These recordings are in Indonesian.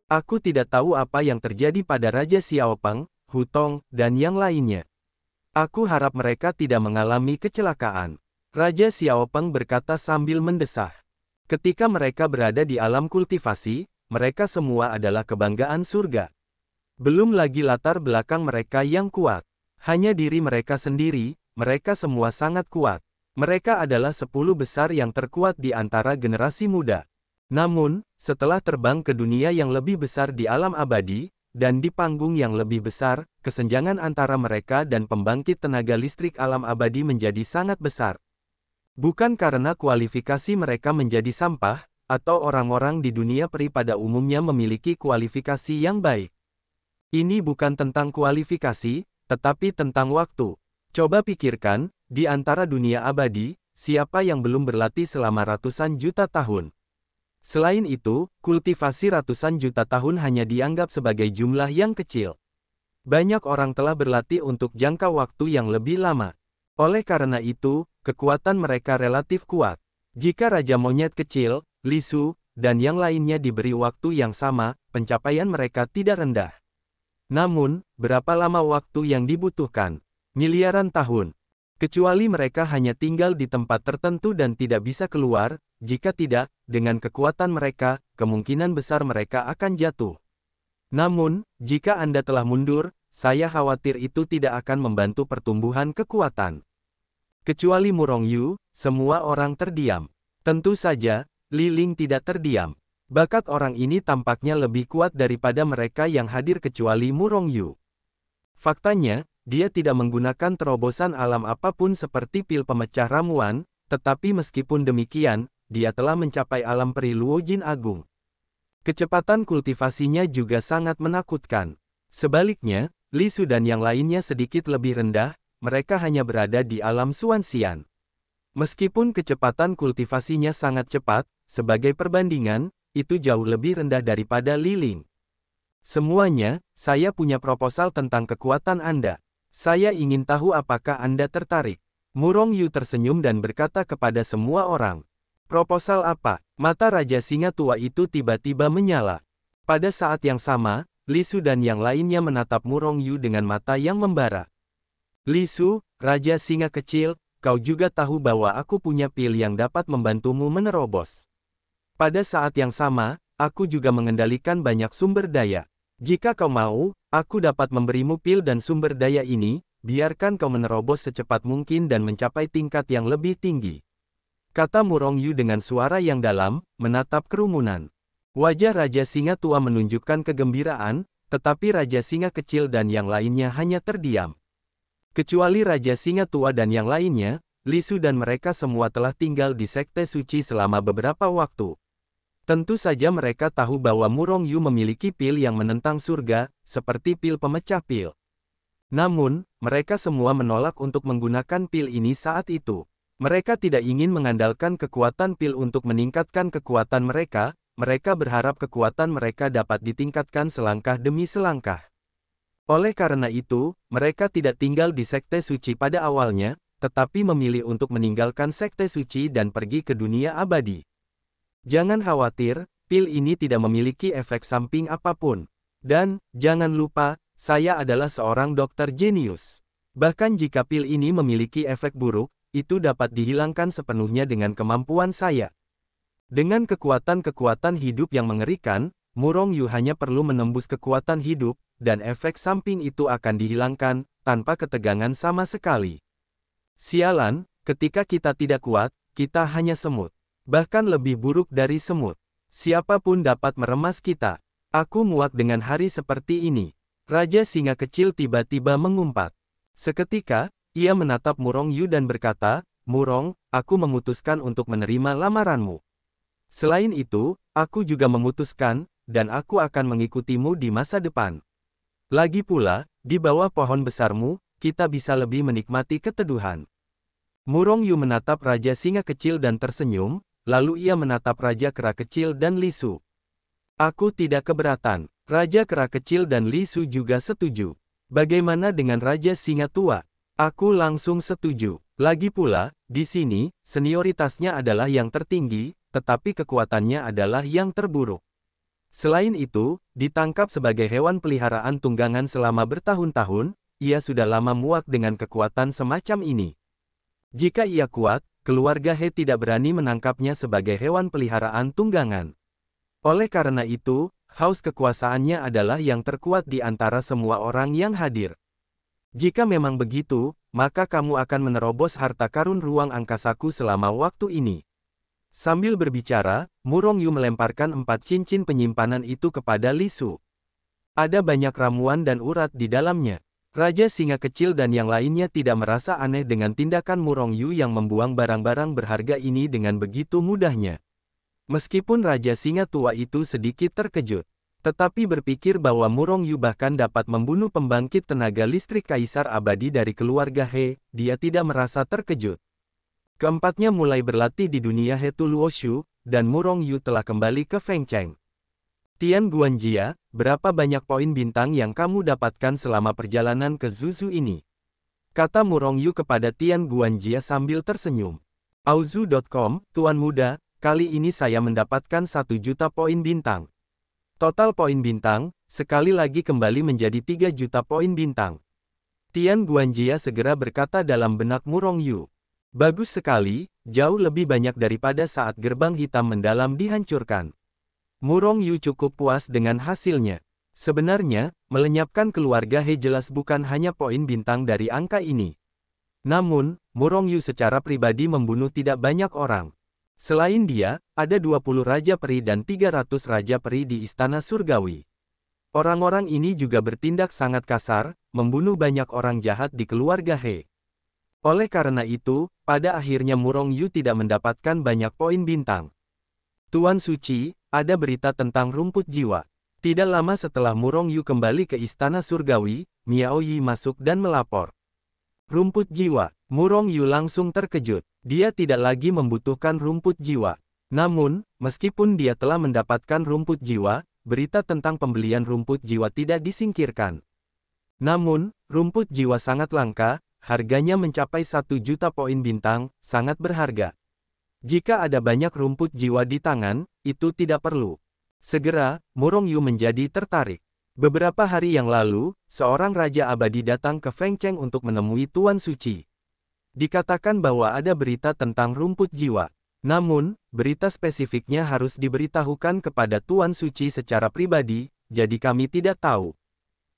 Aku tidak tahu apa yang terjadi pada Raja Xiaopeng, Hutong, dan yang lainnya. Aku harap mereka tidak mengalami kecelakaan. Raja Xiaopeng berkata sambil mendesah. Ketika mereka berada di alam kultivasi, mereka semua adalah kebanggaan surga. Belum lagi latar belakang mereka yang kuat. Hanya diri mereka sendiri, mereka semua sangat kuat. Mereka adalah 10 besar yang terkuat di antara generasi muda. Namun, setelah terbang ke dunia yang lebih besar di alam abadi, dan di panggung yang lebih besar, kesenjangan antara mereka dan pembangkit tenaga listrik alam abadi menjadi sangat besar. Bukan karena kualifikasi mereka menjadi sampah, atau orang-orang di dunia peri pada umumnya memiliki kualifikasi yang baik. Ini bukan tentang kualifikasi, tetapi tentang waktu. Coba pikirkan, di antara dunia abadi, siapa yang belum berlatih selama ratusan juta tahun? Selain itu, kultivasi ratusan juta tahun hanya dianggap sebagai jumlah yang kecil. Banyak orang telah berlatih untuk jangka waktu yang lebih lama. Oleh karena itu, kekuatan mereka relatif kuat. Jika Raja Monyet Kecil, Li Su, dan yang lainnya diberi waktu yang sama, pencapaian mereka tidak rendah. Namun, berapa lama waktu yang dibutuhkan? Miliaran tahun. Kecuali mereka hanya tinggal di tempat tertentu dan tidak bisa keluar, jika tidak, dengan kekuatan mereka, kemungkinan besar mereka akan jatuh. Namun, jika Anda telah mundur, saya khawatir itu tidak akan membantu pertumbuhan kekuatan. Kecuali Murong Yu, semua orang terdiam. Tentu saja, Li Ling tidak terdiam. Bakat orang ini tampaknya lebih kuat daripada mereka yang hadir kecuali Murong Yu. Faktanya, dia tidak menggunakan terobosan alam apapun seperti pil pemecah ramuan, tetapi meskipun demikian, dia telah mencapai alam peri Luojin Agung. Kecepatan kultivasinya juga sangat menakutkan. Sebaliknya, Li Su dan yang lainnya sedikit lebih rendah, mereka hanya berada di alam Xuanxian. Meskipun kecepatan kultivasinya sangat cepat, sebagai perbandingan, itu jauh lebih rendah daripada Li Ling. Semuanya, saya punya proposal tentang kekuatan Anda. Saya ingin tahu apakah Anda tertarik. Murong Yu tersenyum dan berkata kepada semua orang. Proposal apa? Mata Raja Singa tua itu tiba-tiba menyala. Pada saat yang sama, Li Su dan yang lainnya menatap Murong Yu dengan mata yang membara. Li Su, Raja Singa kecil, kau juga tahu bahwa aku punya pil yang dapat membantumu menerobos. Pada saat yang sama, aku juga mengendalikan banyak sumber daya. Jika kau mau, aku dapat memberimu pil dan sumber daya ini, biarkan kau menerobos secepat mungkin dan mencapai tingkat yang lebih tinggi. Kata Murong Yu dengan suara yang dalam, menatap kerumunan. Wajah Raja Singa tua menunjukkan kegembiraan, tetapi Raja Singa kecil dan yang lainnya hanya terdiam. Kecuali Raja Singa tua dan yang lainnya, Li Su dan mereka semua telah tinggal di Sekte Suci selama beberapa waktu. Tentu saja mereka tahu bahwa Murong Yu memiliki pil yang menentang surga, seperti pil pemecah pil. Namun, mereka semua menolak untuk menggunakan pil ini saat itu. Mereka tidak ingin mengandalkan kekuatan pil untuk meningkatkan kekuatan mereka, mereka berharap kekuatan mereka dapat ditingkatkan selangkah demi selangkah. Oleh karena itu, mereka tidak tinggal di Sekte Suci pada awalnya, tetapi memilih untuk meninggalkan Sekte Suci dan pergi ke dunia abadi. Jangan khawatir, pil ini tidak memiliki efek samping apapun. Dan, jangan lupa, saya adalah seorang dokter jenius. Bahkan jika pil ini memiliki efek buruk, itu dapat dihilangkan sepenuhnya dengan kemampuan saya. Dengan kekuatan-kekuatan hidup yang mengerikan, Murong Yu hanya perlu menembus kekuatan hidup, dan efek samping itu akan dihilangkan, tanpa ketegangan sama sekali. Sialan, ketika kita tidak kuat, kita hanya semut. Bahkan lebih buruk dari semut. Siapapun dapat meremas kita. Aku muak dengan hari seperti ini. Raja Singa kecil tiba-tiba mengumpat. Seketika, ia menatap Murong Yu dan berkata, Murong, aku memutuskan untuk menerima lamaranmu. Selain itu, aku juga memutuskan, dan aku akan mengikutimu di masa depan. Lagi pula, di bawah pohon besarmu, kita bisa lebih menikmati keteduhan. Murong Yu menatap Raja Singa kecil dan tersenyum, lalu ia menatap Raja Kera kecil dan Li Su. Aku tidak keberatan. Raja Kera kecil dan Li Su juga setuju. Bagaimana dengan Raja Singa tua? Aku langsung setuju. Lagi pula, di sini, senioritasnya adalah yang tertinggi, tetapi kekuatannya adalah yang terburuk. Selain itu, ditangkap sebagai hewan peliharaan tunggangan selama bertahun-tahun, ia sudah lama muak dengan kekuatan semacam ini. Jika ia kuat, keluarga He tidak berani menangkapnya sebagai hewan peliharaan tunggangan. Oleh karena itu, haus kekuasaannya adalah yang terkuat di antara semua orang yang hadir. Jika memang begitu, maka kamu akan menerobos harta karun ruang angkasaku selama waktu ini. Sambil berbicara, Murong Yu melemparkan 4 cincin penyimpanan itu kepada Li Su. Ada banyak ramuan dan urat di dalamnya. Raja Singa kecil dan yang lainnya tidak merasa aneh dengan tindakan Murong Yu yang membuang barang-barang berharga ini dengan begitu mudahnya. Meskipun Raja Singa tua itu sedikit terkejut, tetapi berpikir bahwa Murong Yu bahkan dapat membunuh pembangkit tenaga listrik Kaisar Abadi dari keluarga He, dia tidak merasa terkejut. Keempatnya mulai berlatih di dunia He Tu Luoshu, dan Murong Yu telah kembali ke Feng Cheng. Tian Guanjia, berapa banyak poin bintang yang kamu dapatkan selama perjalanan ke Zuzu ini? Kata Murong Yu kepada Tian Guanjia sambil tersenyum. Auzu.com, Tuan Muda, kali ini saya mendapatkan 1 juta poin bintang. Total poin bintang, sekali lagi kembali menjadi 3 juta poin bintang. Tian Guanjia segera berkata dalam benak Murong Yu. Bagus sekali, jauh lebih banyak daripada saat gerbang hitam mendalam dihancurkan. Murong Yu cukup puas dengan hasilnya. Sebenarnya, melenyapkan keluarga He jelas bukan hanya poin bintang dari angka ini. Namun, Murong Yu secara pribadi membunuh tidak banyak orang. Selain dia, ada 20 Raja Peri dan 300 Raja Peri di Istana Surgawi. Orang-orang ini juga bertindak sangat kasar, membunuh banyak orang jahat di keluarga He. Oleh karena itu, pada akhirnya Murong Yu tidak mendapatkan banyak poin bintang. Tuan Suci, ada berita tentang rumput jiwa. Tidak lama setelah Murong Yu kembali ke Istana Surgawi, Miao Yi masuk dan melapor. Rumput jiwa. Murong Yu langsung terkejut. Dia tidak lagi membutuhkan rumput jiwa. Namun, meskipun dia telah mendapatkan rumput jiwa, berita tentang pembelian rumput jiwa tidak disingkirkan. Namun, rumput jiwa sangat langka, harganya mencapai 1 juta poin bintang, sangat berharga. Jika ada banyak rumput jiwa di tangan, itu tidak perlu. Segera, Murong Yu menjadi tertarik. Beberapa hari yang lalu, seorang Raja Abadi datang ke Feng Cheng untuk menemui Tuan Suci. Dikatakan bahwa ada berita tentang rumput jiwa. Namun, berita spesifiknya harus diberitahukan kepada Tuan Suci secara pribadi, jadi kami tidak tahu.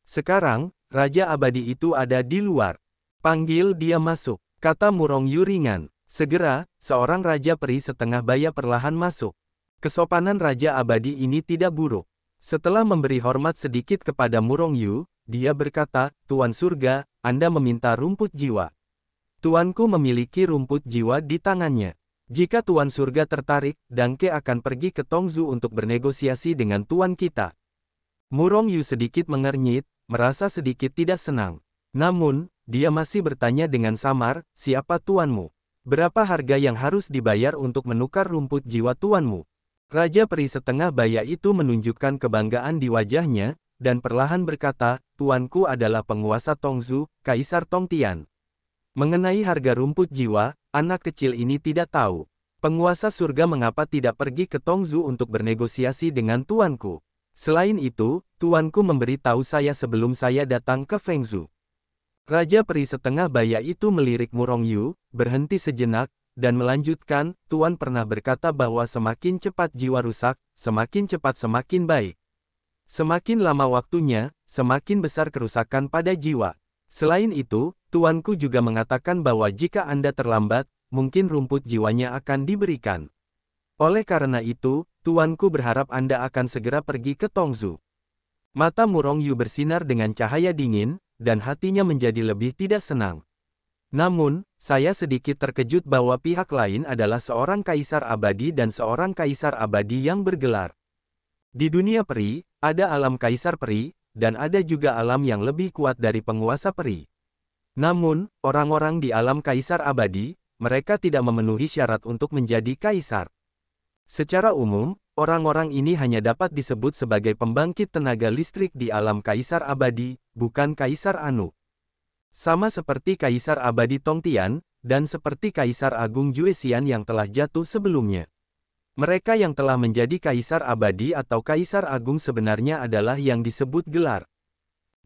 Sekarang, Raja Abadi itu ada di luar. Panggil dia masuk, kata Murong Yu ringan. Segera, seorang Raja Peri setengah baya perlahan masuk. Kesopanan Raja Abadi ini tidak buruk. Setelah memberi hormat sedikit kepada Murong Yu, dia berkata, Tuan Surga, Anda meminta rumput jiwa. Tuanku memiliki rumput jiwa di tangannya. Jika Tuan Surga tertarik, Dangke akan pergi ke Tongzu untuk bernegosiasi dengan Tuan kita. Murong Yu sedikit mengernyit, merasa sedikit tidak senang. Namun, dia masih bertanya dengan samar, siapa tuanmu? Berapa harga yang harus dibayar untuk menukar rumput jiwa tuanmu? Raja Peri setengah baya itu menunjukkan kebanggaan di wajahnya, dan perlahan berkata, tuanku adalah penguasa Tongzu, Kaisar Tongtian. Mengenai harga rumput jiwa, anak kecil ini tidak tahu. Penguasa surga mengapa tidak pergi ke Tongzu untuk bernegosiasi dengan tuanku. Selain itu, tuanku memberitahu saya sebelum saya datang ke Fengzhou. Raja Peri setengah baya itu melirik Murong Yu, berhenti sejenak, dan melanjutkan, Tuan pernah berkata bahwa semakin cepat jiwa rusak, semakin cepat semakin baik. Semakin lama waktunya, semakin besar kerusakan pada jiwa. Selain itu, tuanku juga mengatakan bahwa jika Anda terlambat, mungkin rumput jiwanya akan diberikan. Oleh karena itu, tuanku berharap Anda akan segera pergi ke Tongzu. Mata Murong Yu bersinar dengan cahaya dingin, dan hatinya menjadi lebih tidak senang. Namun, saya sedikit terkejut bahwa pihak lain adalah seorang kaisar abadi dan seorang kaisar abadi yang bergelar. Di dunia peri, ada alam kaisar peri, dan ada juga alam yang lebih kuat dari penguasa peri. Namun, orang-orang di alam kaisar abadi, mereka tidak memenuhi syarat untuk menjadi kaisar. Secara umum, orang-orang ini hanya dapat disebut sebagai pembangkit tenaga listrik di alam kaisar abadi, bukan kaisar anu. Sama seperti kaisar abadi Tongtian, dan seperti kaisar agung Juesian yang telah jatuh sebelumnya. Mereka yang telah menjadi kaisar abadi atau kaisar agung sebenarnya adalah yang disebut gelar.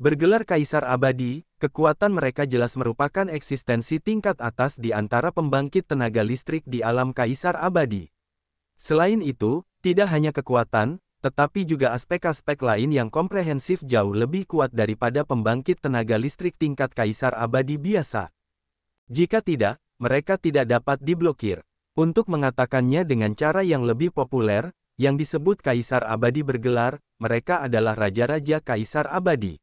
Bergelar kaisar abadi, kekuatan mereka jelas merupakan eksistensi tingkat atas di antara pembangkit tenaga listrik di alam kaisar abadi. Selain itu, tidak hanya kekuatan, tetapi juga aspek-aspek lain yang komprehensif jauh lebih kuat daripada pembangkit tenaga listrik tingkat kaisar abadi biasa. Jika tidak, mereka tidak dapat diblokir. Untuk mengatakannya dengan cara yang lebih populer, yang disebut kaisar abadi bergelar, mereka adalah raja-raja kaisar abadi.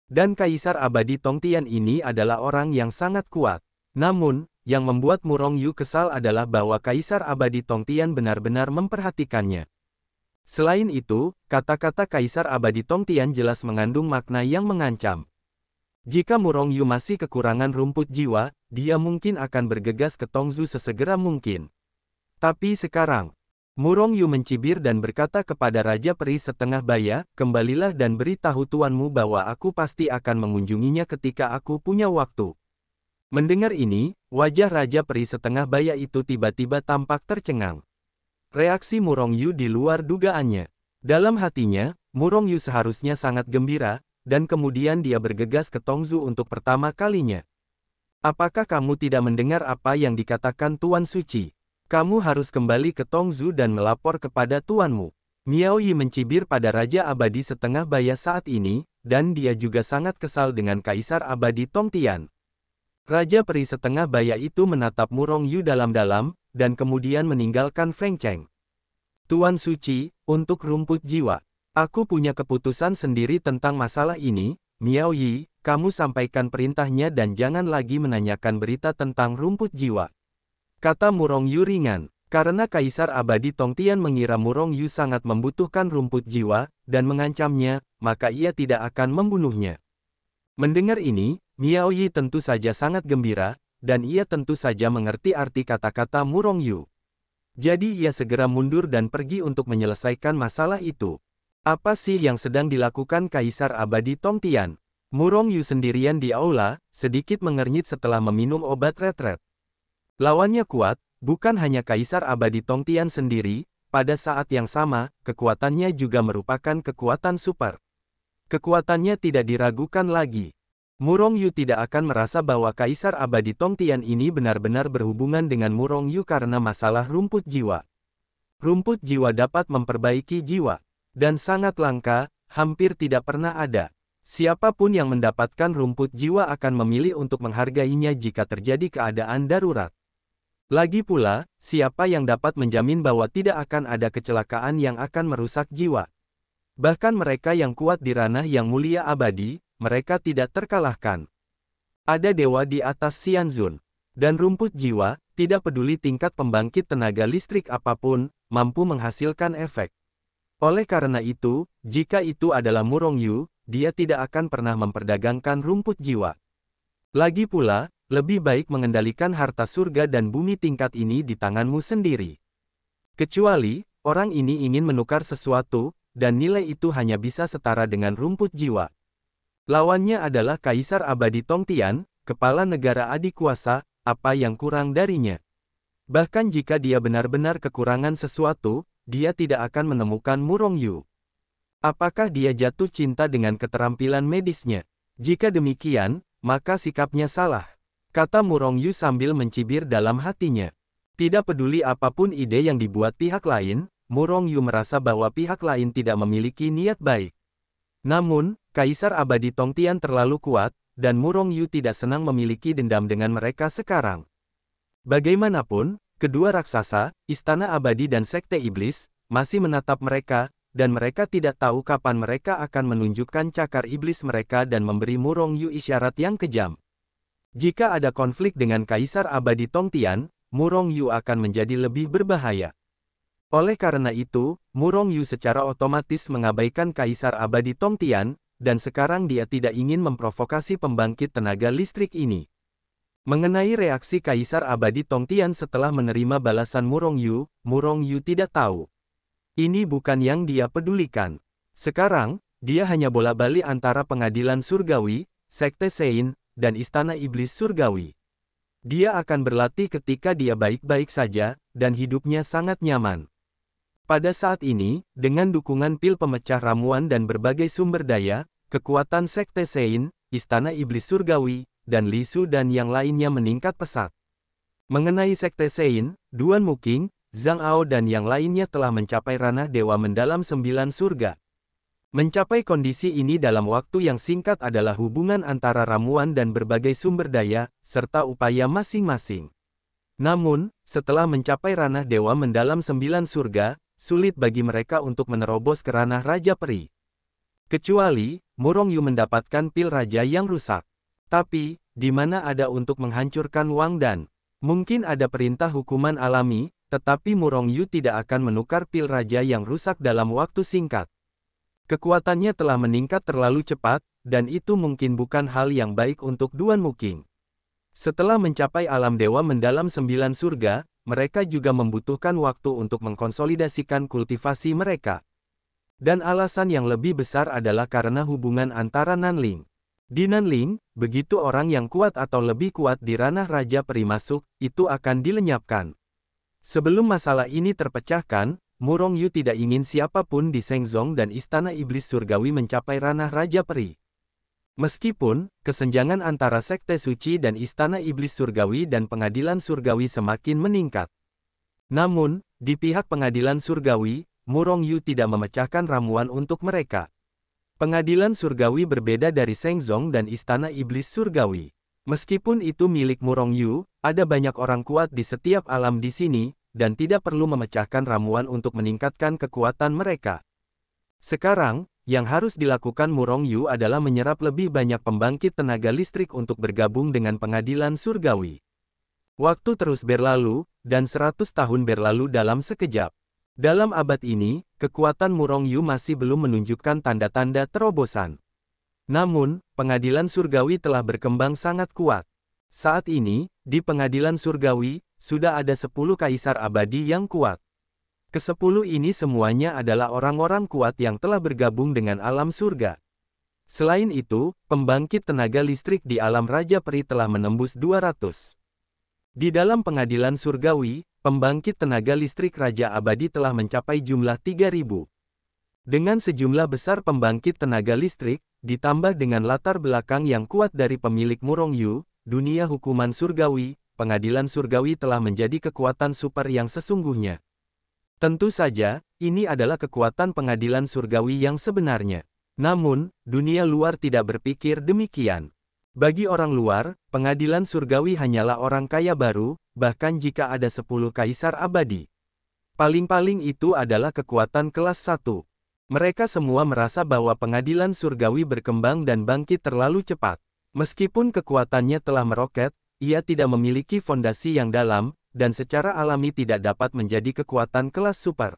Dan kaisar abadi Tongtian ini adalah orang yang sangat kuat. Namun, yang membuat Murong Yu kesal adalah bahwa kaisar abadi Tongtian benar-benar memperhatikannya. Selain itu, kata-kata kaisar abadi Tongtian jelas mengandung makna yang mengancam. Jika Murong Yu masih kekurangan rumput jiwa, dia mungkin akan bergegas ke Tongzu sesegera mungkin. Tapi sekarang, Murong Yu mencibir dan berkata kepada Raja Peri Setengah Baya, "Kembalilah dan beritahu tuanmu bahwa aku pasti akan mengunjunginya ketika aku punya waktu." Mendengar ini, wajah Raja Peri Setengah Baya itu tiba-tiba tampak tercengang. Reaksi Murong Yu di luar dugaannya. Dalam hatinya, Murong Yu seharusnya sangat gembira, dan kemudian dia bergegas ke Tongzu untuk pertama kalinya. "Apakah kamu tidak mendengar apa yang dikatakan Tuan Suci? Kamu harus kembali ke Tongzu dan melapor kepada tuanmu." Miao Yi mencibir pada Raja Abadi Setengah Baya saat ini, dan dia juga sangat kesal dengan Kaisar Abadi Tongtian. Raja Peri Setengah Baya itu menatap Murong Yu dalam-dalam, dan kemudian meninggalkan Feng Cheng. "Tuan Suci, untuk rumput jiwa. Aku punya keputusan sendiri tentang masalah ini, Miao Yi, kamu sampaikan perintahnya dan jangan lagi menanyakan berita tentang rumput jiwa," kata Murong Yu ringan. Karena Kaisar Abadi Tongtian mengira Murong Yu sangat membutuhkan rumput jiwa, dan mengancamnya, maka ia tidak akan membunuhnya. Mendengar ini, Miao Yi tentu saja sangat gembira, dan ia tentu saja mengerti arti kata-kata Murong Yu. Jadi ia segera mundur dan pergi untuk menyelesaikan masalah itu. Apa sih yang sedang dilakukan Kaisar Abadi Tongtian? Murong Yu sendirian di aula, sedikit mengernyit setelah meminum obat retret. Lawannya kuat, bukan hanya Kaisar Abadi Tongtian sendiri, pada saat yang sama, kekuatannya juga merupakan kekuatan super. Kekuatannya tidak diragukan lagi. Murong Yu tidak akan merasa bahwa Kaisar Abadi Tongtian ini benar-benar berhubungan dengan Murong Yu karena masalah rumput jiwa. Rumput jiwa dapat memperbaiki jiwa. Dan sangat langka, hampir tidak pernah ada. Siapapun yang mendapatkan rumput jiwa akan memilih untuk menghargainya jika terjadi keadaan darurat. Lagi pula, siapa yang dapat menjamin bahwa tidak akan ada kecelakaan yang akan merusak jiwa? Bahkan mereka yang kuat di ranah yang mulia abadi, mereka tidak terkalahkan. Ada dewa di atas Xianzun. Dan rumput jiwa, tidak peduli tingkat pembangkit tenaga listrik apapun, mampu menghasilkan efek. Oleh karena itu, jika itu adalah Murong Yu, dia tidak akan pernah memperdagangkan rumput jiwa. Lagi pula, lebih baik mengendalikan harta surga dan bumi tingkat ini di tanganmu sendiri. Kecuali, orang ini ingin menukar sesuatu, dan nilai itu hanya bisa setara dengan rumput jiwa. Lawannya adalah Kaisar Abadi Tongtian, kepala negara adikuasa, apa yang kurang darinya. Bahkan jika dia benar-benar kekurangan sesuatu, dia tidak akan menemukan Murong Yu. Apakah dia jatuh cinta dengan keterampilan medisnya? Jika demikian, maka sikapnya salah, kata Murong Yu sambil mencibir dalam hatinya. Tidak peduli apapun ide yang dibuat pihak lain, Murong Yu merasa bahwa pihak lain tidak memiliki niat baik. Namun, Kaisar Abadi Tongtian terlalu kuat, dan Murong Yu tidak senang memiliki dendam dengan mereka sekarang. Bagaimanapun, kedua raksasa, Istana Abadi dan Sekte Iblis, masih menatap mereka, dan mereka tidak tahu kapan mereka akan menunjukkan cakar iblis mereka dan memberi Murong Yu isyarat yang kejam. Jika ada konflik dengan Kaisar Abadi Tongtian, Murong Yu akan menjadi lebih berbahaya. Oleh karena itu, Murong Yu secara otomatis mengabaikan Kaisar Abadi Tongtian, dan sekarang dia tidak ingin memprovokasi pembangkit tenaga listrik ini. Mengenai reaksi Kaisar Abadi Tongtian setelah menerima balasan Murong Yu tidak tahu. Ini bukan yang dia pedulikan. Sekarang, dia hanya bola-balik antara pengadilan surgawi, Sekte Sein, dan Istana Iblis Surgawi. Dia akan berlatih ketika dia baik-baik saja, dan hidupnya sangat nyaman. Pada saat ini, dengan dukungan pil pemecah ramuan dan berbagai sumber daya, kekuatan Sekte Sein, Istana Iblis Surgawi, dan Li Su dan yang lainnya meningkat pesat. Mengenai Sekte Sein, Duan Muking, Zhang Ao dan yang lainnya telah mencapai ranah Dewa Mendalam 9 surga. Mencapai kondisi ini dalam waktu yang singkat adalah hubungan antara ramuan dan berbagai sumber daya, serta upaya masing-masing. Namun, setelah mencapai ranah Dewa Mendalam 9 surga, sulit bagi mereka untuk menerobos ke ranah Raja Peri. Kecuali, Murong Yu mendapatkan pil Raja yang rusak. Tapi, di mana ada untuk menghancurkan Wang Dan? Mungkin ada perintah hukuman alami, tetapi Murong Yu tidak akan menukar pil Raja yang rusak dalam waktu singkat. Kekuatannya telah meningkat terlalu cepat, dan itu mungkin bukan hal yang baik untuk Duan Muking. Setelah mencapai alam Dewa Mendalam 9 surga, mereka juga membutuhkan waktu untuk mengkonsolidasikan kultivasi mereka. Dan alasan yang lebih besar adalah karena hubungan antara Nanling. Di Nanling, begitu orang yang kuat atau lebih kuat di ranah Raja Peri masuk, itu akan dilenyapkan. Sebelum masalah ini terpecahkan, Murong Yu tidak ingin siapapun di Shengzong dan Istana Iblis Surgawi mencapai ranah Raja Peri. Meskipun, kesenjangan antara Sekte Suci dan Istana Iblis Surgawi dan Pengadilan Surgawi semakin meningkat. Namun, di pihak Pengadilan Surgawi, Murong Yu tidak memecahkan ramuan untuk mereka. Pengadilan Surgawi berbeda dari Shengzong dan Istana Iblis Surgawi. Meskipun itu milik Murong Yu, ada banyak orang kuat di setiap alam di sini, dan tidak perlu memecahkan ramuan untuk meningkatkan kekuatan mereka. Sekarang, yang harus dilakukan Murong Yu adalah menyerap lebih banyak pembangkit tenaga listrik untuk bergabung dengan Pengadilan Surgawi. Waktu terus berlalu, dan 100 tahun berlalu dalam sekejap. Dalam abad ini, kekuatan Murong Yu masih belum menunjukkan tanda-tanda terobosan. Namun, Pengadilan Surgawi telah berkembang sangat kuat. Saat ini, di Pengadilan Surgawi, sudah ada 10 kaisar abadi yang kuat. Ke-10 ini semuanya adalah orang-orang kuat yang telah bergabung dengan alam surga. Selain itu, pembangkit tenaga listrik di alam Raja Peri telah menembus 200. Di dalam Pengadilan Surgawi, pembangkit tenaga listrik Raja Abadi telah mencapai jumlah 3.000. Dengan sejumlah besar pembangkit tenaga listrik, ditambah dengan latar belakang yang kuat dari pemilik Murong Yu, dunia hukuman surgawi, Pengadilan Surgawi telah menjadi kekuatan super yang sesungguhnya. Tentu saja, ini adalah kekuatan Pengadilan Surgawi yang sebenarnya. Namun, dunia luar tidak berpikir demikian. Bagi orang luar, Pengadilan Surgawi hanyalah orang kaya baru, bahkan jika ada 10 kaisar abadi. Paling-paling itu adalah kekuatan kelas 1. Mereka semua merasa bahwa Pengadilan Surgawi berkembang dan bangkit terlalu cepat. Meskipun kekuatannya telah meroket, ia tidak memiliki fondasi yang dalam, dan secara alami tidak dapat menjadi kekuatan kelas super.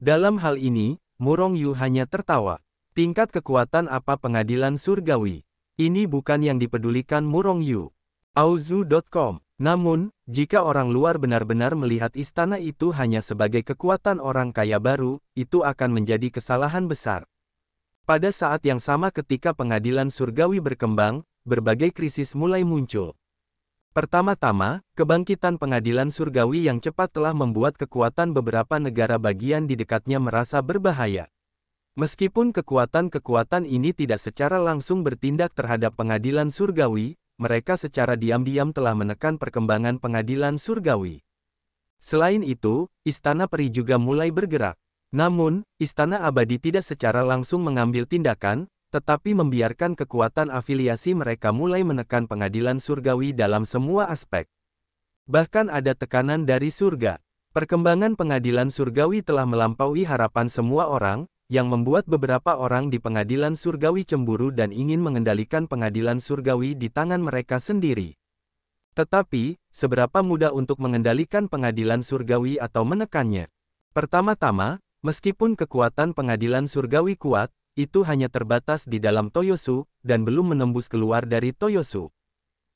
Dalam hal ini, Murong Yu hanya tertawa. Tingkat kekuatan apa Pengadilan Surgawi? Ini bukan yang dipedulikan Murong Yu. Auzu.com. Namun, jika orang luar benar-benar melihat istana itu hanya sebagai kekuatan orang kaya baru, itu akan menjadi kesalahan besar. Pada saat yang sama ketika Pengadilan Surgawi berkembang, berbagai krisis mulai muncul. Pertama-tama, kebangkitan Pengadilan Surgawi yang cepat telah membuat kekuatan beberapa negara bagian di dekatnya merasa berbahaya. Meskipun kekuatan-kekuatan ini tidak secara langsung bertindak terhadap Pengadilan Surgawi, mereka secara diam-diam telah menekan perkembangan Pengadilan Surgawi. Selain itu, Istana Peri juga mulai bergerak. Namun, Istana Abadi tidak secara langsung mengambil tindakan, tetapi membiarkan kekuatan afiliasi mereka mulai menekan Pengadilan Surgawi dalam semua aspek. Bahkan ada tekanan dari surga. Perkembangan Pengadilan Surgawi telah melampaui harapan semua orang, yang membuat beberapa orang di Pengadilan Surgawi cemburu dan ingin mengendalikan Pengadilan Surgawi di tangan mereka sendiri. Tetapi, seberapa mudah untuk mengendalikan Pengadilan Surgawi atau menekannya? Pertama-tama, meskipun kekuatan Pengadilan Surgawi kuat, itu hanya terbatas di dalam Toyosu, dan belum menembus keluar dari Toyosu.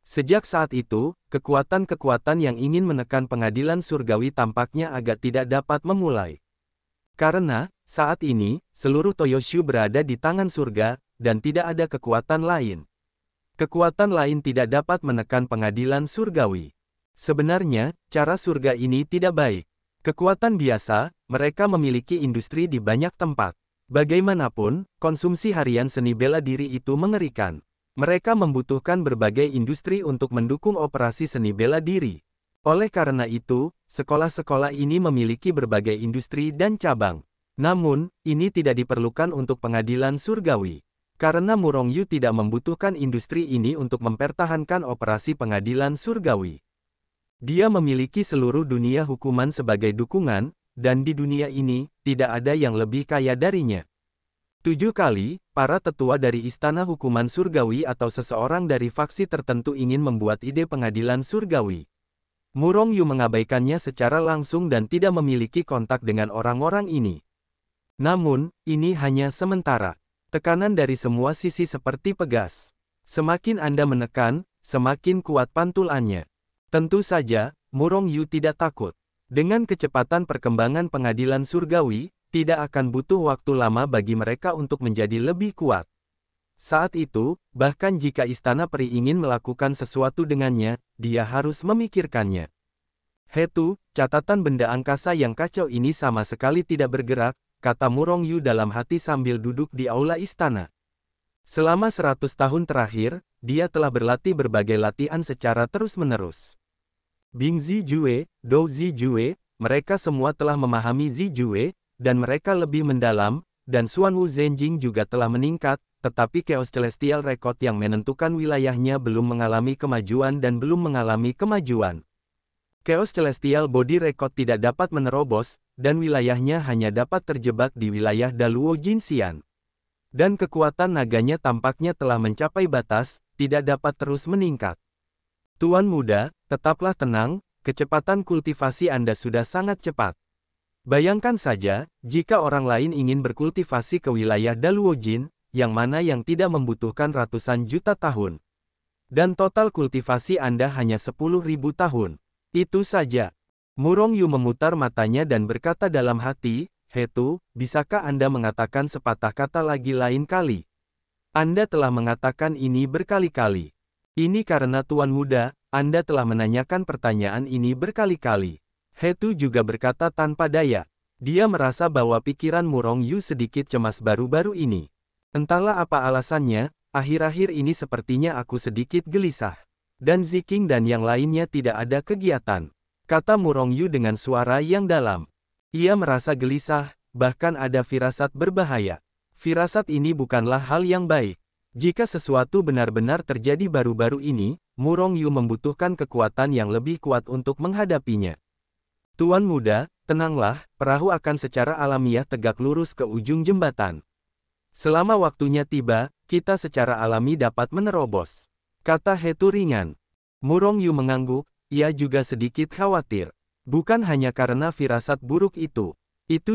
Sejak saat itu, kekuatan-kekuatan yang ingin menekan Pengadilan Surgawi tampaknya agak tidak dapat memulai. Karena, saat ini, seluruh Toyosu berada di tangan surga, dan tidak ada kekuatan lain. Kekuatan lain tidak dapat menekan Pengadilan Surgawi. Sebenarnya, cara surga ini tidak baik. Kekuatan biasa, mereka memiliki industri di banyak tempat. Bagaimanapun, konsumsi harian seni bela diri itu mengerikan. Mereka membutuhkan berbagai industri untuk mendukung operasi seni bela diri. Oleh karena itu, sekolah-sekolah ini memiliki berbagai industri dan cabang. Namun, ini tidak diperlukan untuk pengadilan surgawi. Karena Murong Yu tidak membutuhkan industri ini untuk mempertahankan operasi pengadilan surgawi. Dia memiliki seluruh dunia hukuman sebagai dukungan, dan di dunia ini, tidak ada yang lebih kaya darinya. 7 kali, para tetua dari Istana Hukuman Surgawi atau seseorang dari faksi tertentu ingin membuat ide pengadilan surgawi. Murong Yu mengabaikannya secara langsung dan tidak memiliki kontak dengan orang-orang ini. Namun, ini hanya sementara. Tekanan dari semua sisi seperti pegas. Semakin Anda menekan, semakin kuat pantulannya. Tentu saja, Murong Yu tidak takut. Dengan kecepatan perkembangan pengadilan surgawi, tidak akan butuh waktu lama bagi mereka untuk menjadi lebih kuat. Saat itu, bahkan jika Istana Peri ingin melakukan sesuatu dengannya, dia harus memikirkannya. Hetu, catatan benda angkasa yang kacau ini sama sekali tidak bergerak, kata Murong Yu dalam hati sambil duduk di aula istana. Selama 100 tahun terakhir, dia telah berlatih berbagai latihan secara terus-menerus. Bing Zijue, Dou Zijue, mereka semua telah memahami Zijue, dan mereka lebih mendalam, dan Xuanwu Zhenjing juga telah meningkat, tetapi Chaos Celestial Record yang menentukan wilayahnya belum mengalami kemajuan dan belum mengalami kemajuan. Chaos Celestial Body Record tidak dapat menerobos, dan wilayahnya hanya dapat terjebak di wilayah Daluo Jinxian. Dan kekuatan naganya tampaknya telah mencapai batas, tidak dapat terus meningkat. Tuan muda, tetaplah tenang, kecepatan kultivasi Anda sudah sangat cepat. Bayangkan saja, jika orang lain ingin berkultivasi ke wilayah Daluo Jin, yang mana yang tidak membutuhkan ratusan juta tahun. Dan total kultivasi Anda hanya 10.000 tahun. Itu saja. Murong Yu memutar matanya dan berkata dalam hati, Hetu, bisakah Anda mengatakan sepatah kata lagi lain kali? Anda telah mengatakan ini berkali-kali. Ini karena Tuan Muda, Anda telah menanyakan pertanyaan ini berkali-kali. Hetu juga berkata tanpa daya. Dia merasa bahwa pikiran Murong Yu sedikit cemas baru-baru ini. Entahlah apa alasannya, akhir-akhir ini sepertinya aku sedikit gelisah. Dan Ziking dan yang lainnya tidak ada kegiatan. Kata Murong Yu dengan suara yang dalam. Ia merasa gelisah, bahkan ada firasat berbahaya. Firasat ini bukanlah hal yang baik. Jika sesuatu benar-benar terjadi baru-baru ini, Murong Yu membutuhkan kekuatan yang lebih kuat untuk menghadapinya. Tuan muda, tenanglah, perahu akan secara alamiah tegak lurus ke ujung jembatan. Selama waktunya tiba, kita secara alami dapat menerobos. Kata Hetu ringan. Murong Yu mengangguk, ia juga sedikit khawatir. Bukan hanya karena firasat buruk itu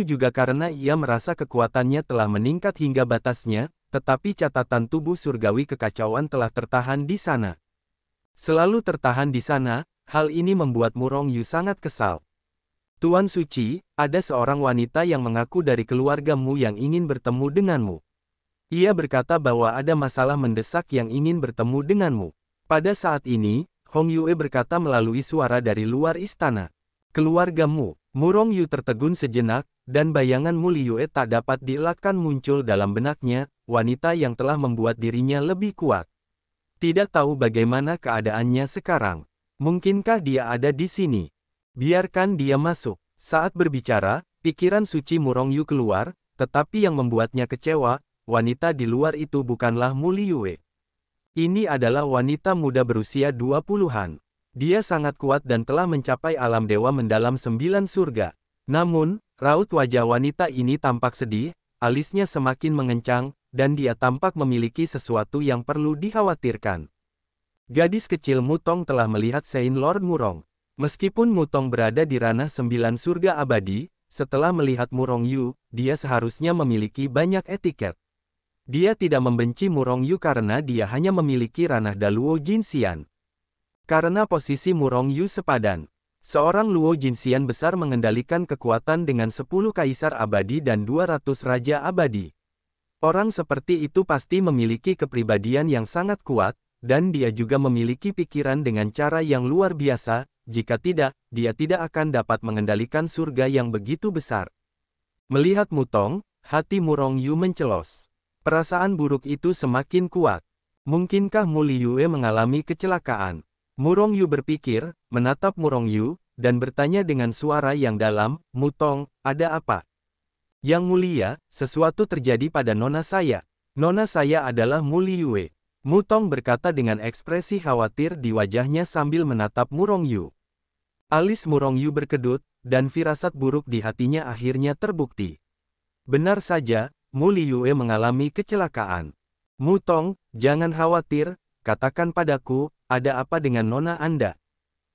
juga karena ia merasa kekuatannya telah meningkat hingga batasnya, tetapi catatan tubuh surgawi kekacauan telah tertahan di sana. Selalu tertahan di sana, hal ini membuat Murong Yu sangat kesal. Tuan Suci, ada seorang wanita yang mengaku dari keluargamu yang ingin bertemu denganmu. Ia berkata bahwa ada masalah mendesak yang ingin bertemu denganmu. Pada saat ini, Hong Yue berkata melalui suara dari luar istana. Keluargamu. Murong Yu tertegun sejenak, dan bayangan Mu Liyue tak dapat dielakkan muncul dalam benaknya, wanita yang telah membuat dirinya lebih kuat. Tidak tahu bagaimana keadaannya sekarang. Mungkinkah dia ada di sini? Biarkan dia masuk. Saat berbicara, pikiran suci Murong Yu keluar, tetapi yang membuatnya kecewa, wanita di luar itu bukanlah Mu Liyue. Ini adalah wanita muda berusia 20-an. Dia sangat kuat dan telah mencapai alam dewa mendalam 9 surga. Namun, raut wajah wanita ini tampak sedih, alisnya semakin mengencang, dan dia tampak memiliki sesuatu yang perlu dikhawatirkan. Gadis kecil Mutong telah melihat Saint Lord Murong. Meskipun Mutong berada di ranah 9 surga abadi, setelah melihat Murong Yu, dia seharusnya memiliki banyak etiket. Dia tidak membenci Murong Yu karena dia hanya memiliki ranah Daluo Jinxian. Karena posisi Murong Yu sepadan. Seorang Luo Jinxian besar mengendalikan kekuatan dengan 10 kaisar abadi dan 200 raja abadi. Orang seperti itu pasti memiliki kepribadian yang sangat kuat, dan dia juga memiliki pikiran dengan cara yang luar biasa, jika tidak, dia tidak akan dapat mengendalikan surga yang begitu besar. Melihat Mutong, hati Murong Yu mencelos. Perasaan buruk itu semakin kuat. Mungkinkah Mu Liyue mengalami kecelakaan? Murong Yu berpikir, menatap Murong Yu, dan bertanya dengan suara yang dalam, Mutong, ada apa? Yang mulia, sesuatu terjadi pada nona saya. Nona saya adalah Mu Liyue. Mutong berkata dengan ekspresi khawatir di wajahnya sambil menatap Murong Yu. Alis Murong Yu berkedut, dan firasat buruk di hatinya akhirnya terbukti. Benar saja, Mu Liyue mengalami kecelakaan. Mutong, jangan khawatir, katakan padaku, ada apa dengan nona Anda?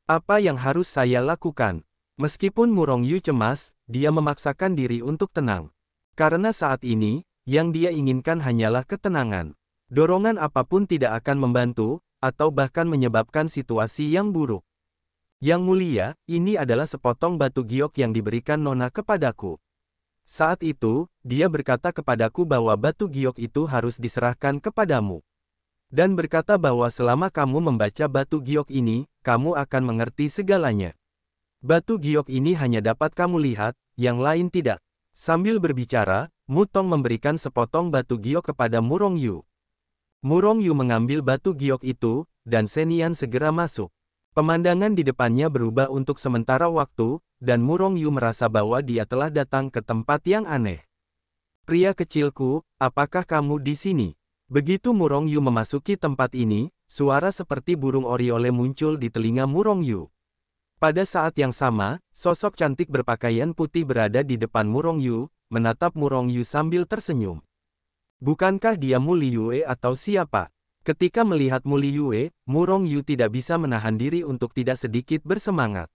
Apa yang harus saya lakukan? Meskipun Murong Yu cemas, dia memaksakan diri untuk tenang. Karena saat ini, yang dia inginkan hanyalah ketenangan. Dorongan apapun tidak akan membantu, atau bahkan menyebabkan situasi yang buruk. Yang mulia, ini adalah sepotong batu giok yang diberikan nona kepadaku. Saat itu, dia berkata kepadaku bahwa batu giok itu harus diserahkan kepadamu. Dan berkata bahwa selama kamu membaca batu giok ini, kamu akan mengerti segalanya. Batu giok ini hanya dapat kamu lihat, yang lain tidak. Sambil berbicara, Mutong memberikan sepotong batu giok kepada Murong Yu. Murong Yu mengambil batu giok itu, dan Senian segera masuk. Pemandangan di depannya berubah untuk sementara waktu, dan Murong Yu merasa bahwa dia telah datang ke tempat yang aneh. Pria kecilku, apakah kamu di sini? Begitu Murong Yu memasuki tempat ini, suara seperti burung oriole muncul di telinga Murong Yu. Pada saat yang sama, sosok cantik berpakaian putih berada di depan Murong Yu, menatap Murong Yu sambil tersenyum. Bukankah dia Mu Liyue atau siapa? Ketika melihat Mu Liyue, Murong Yu tidak bisa menahan diri untuk tidak sedikit bersemangat.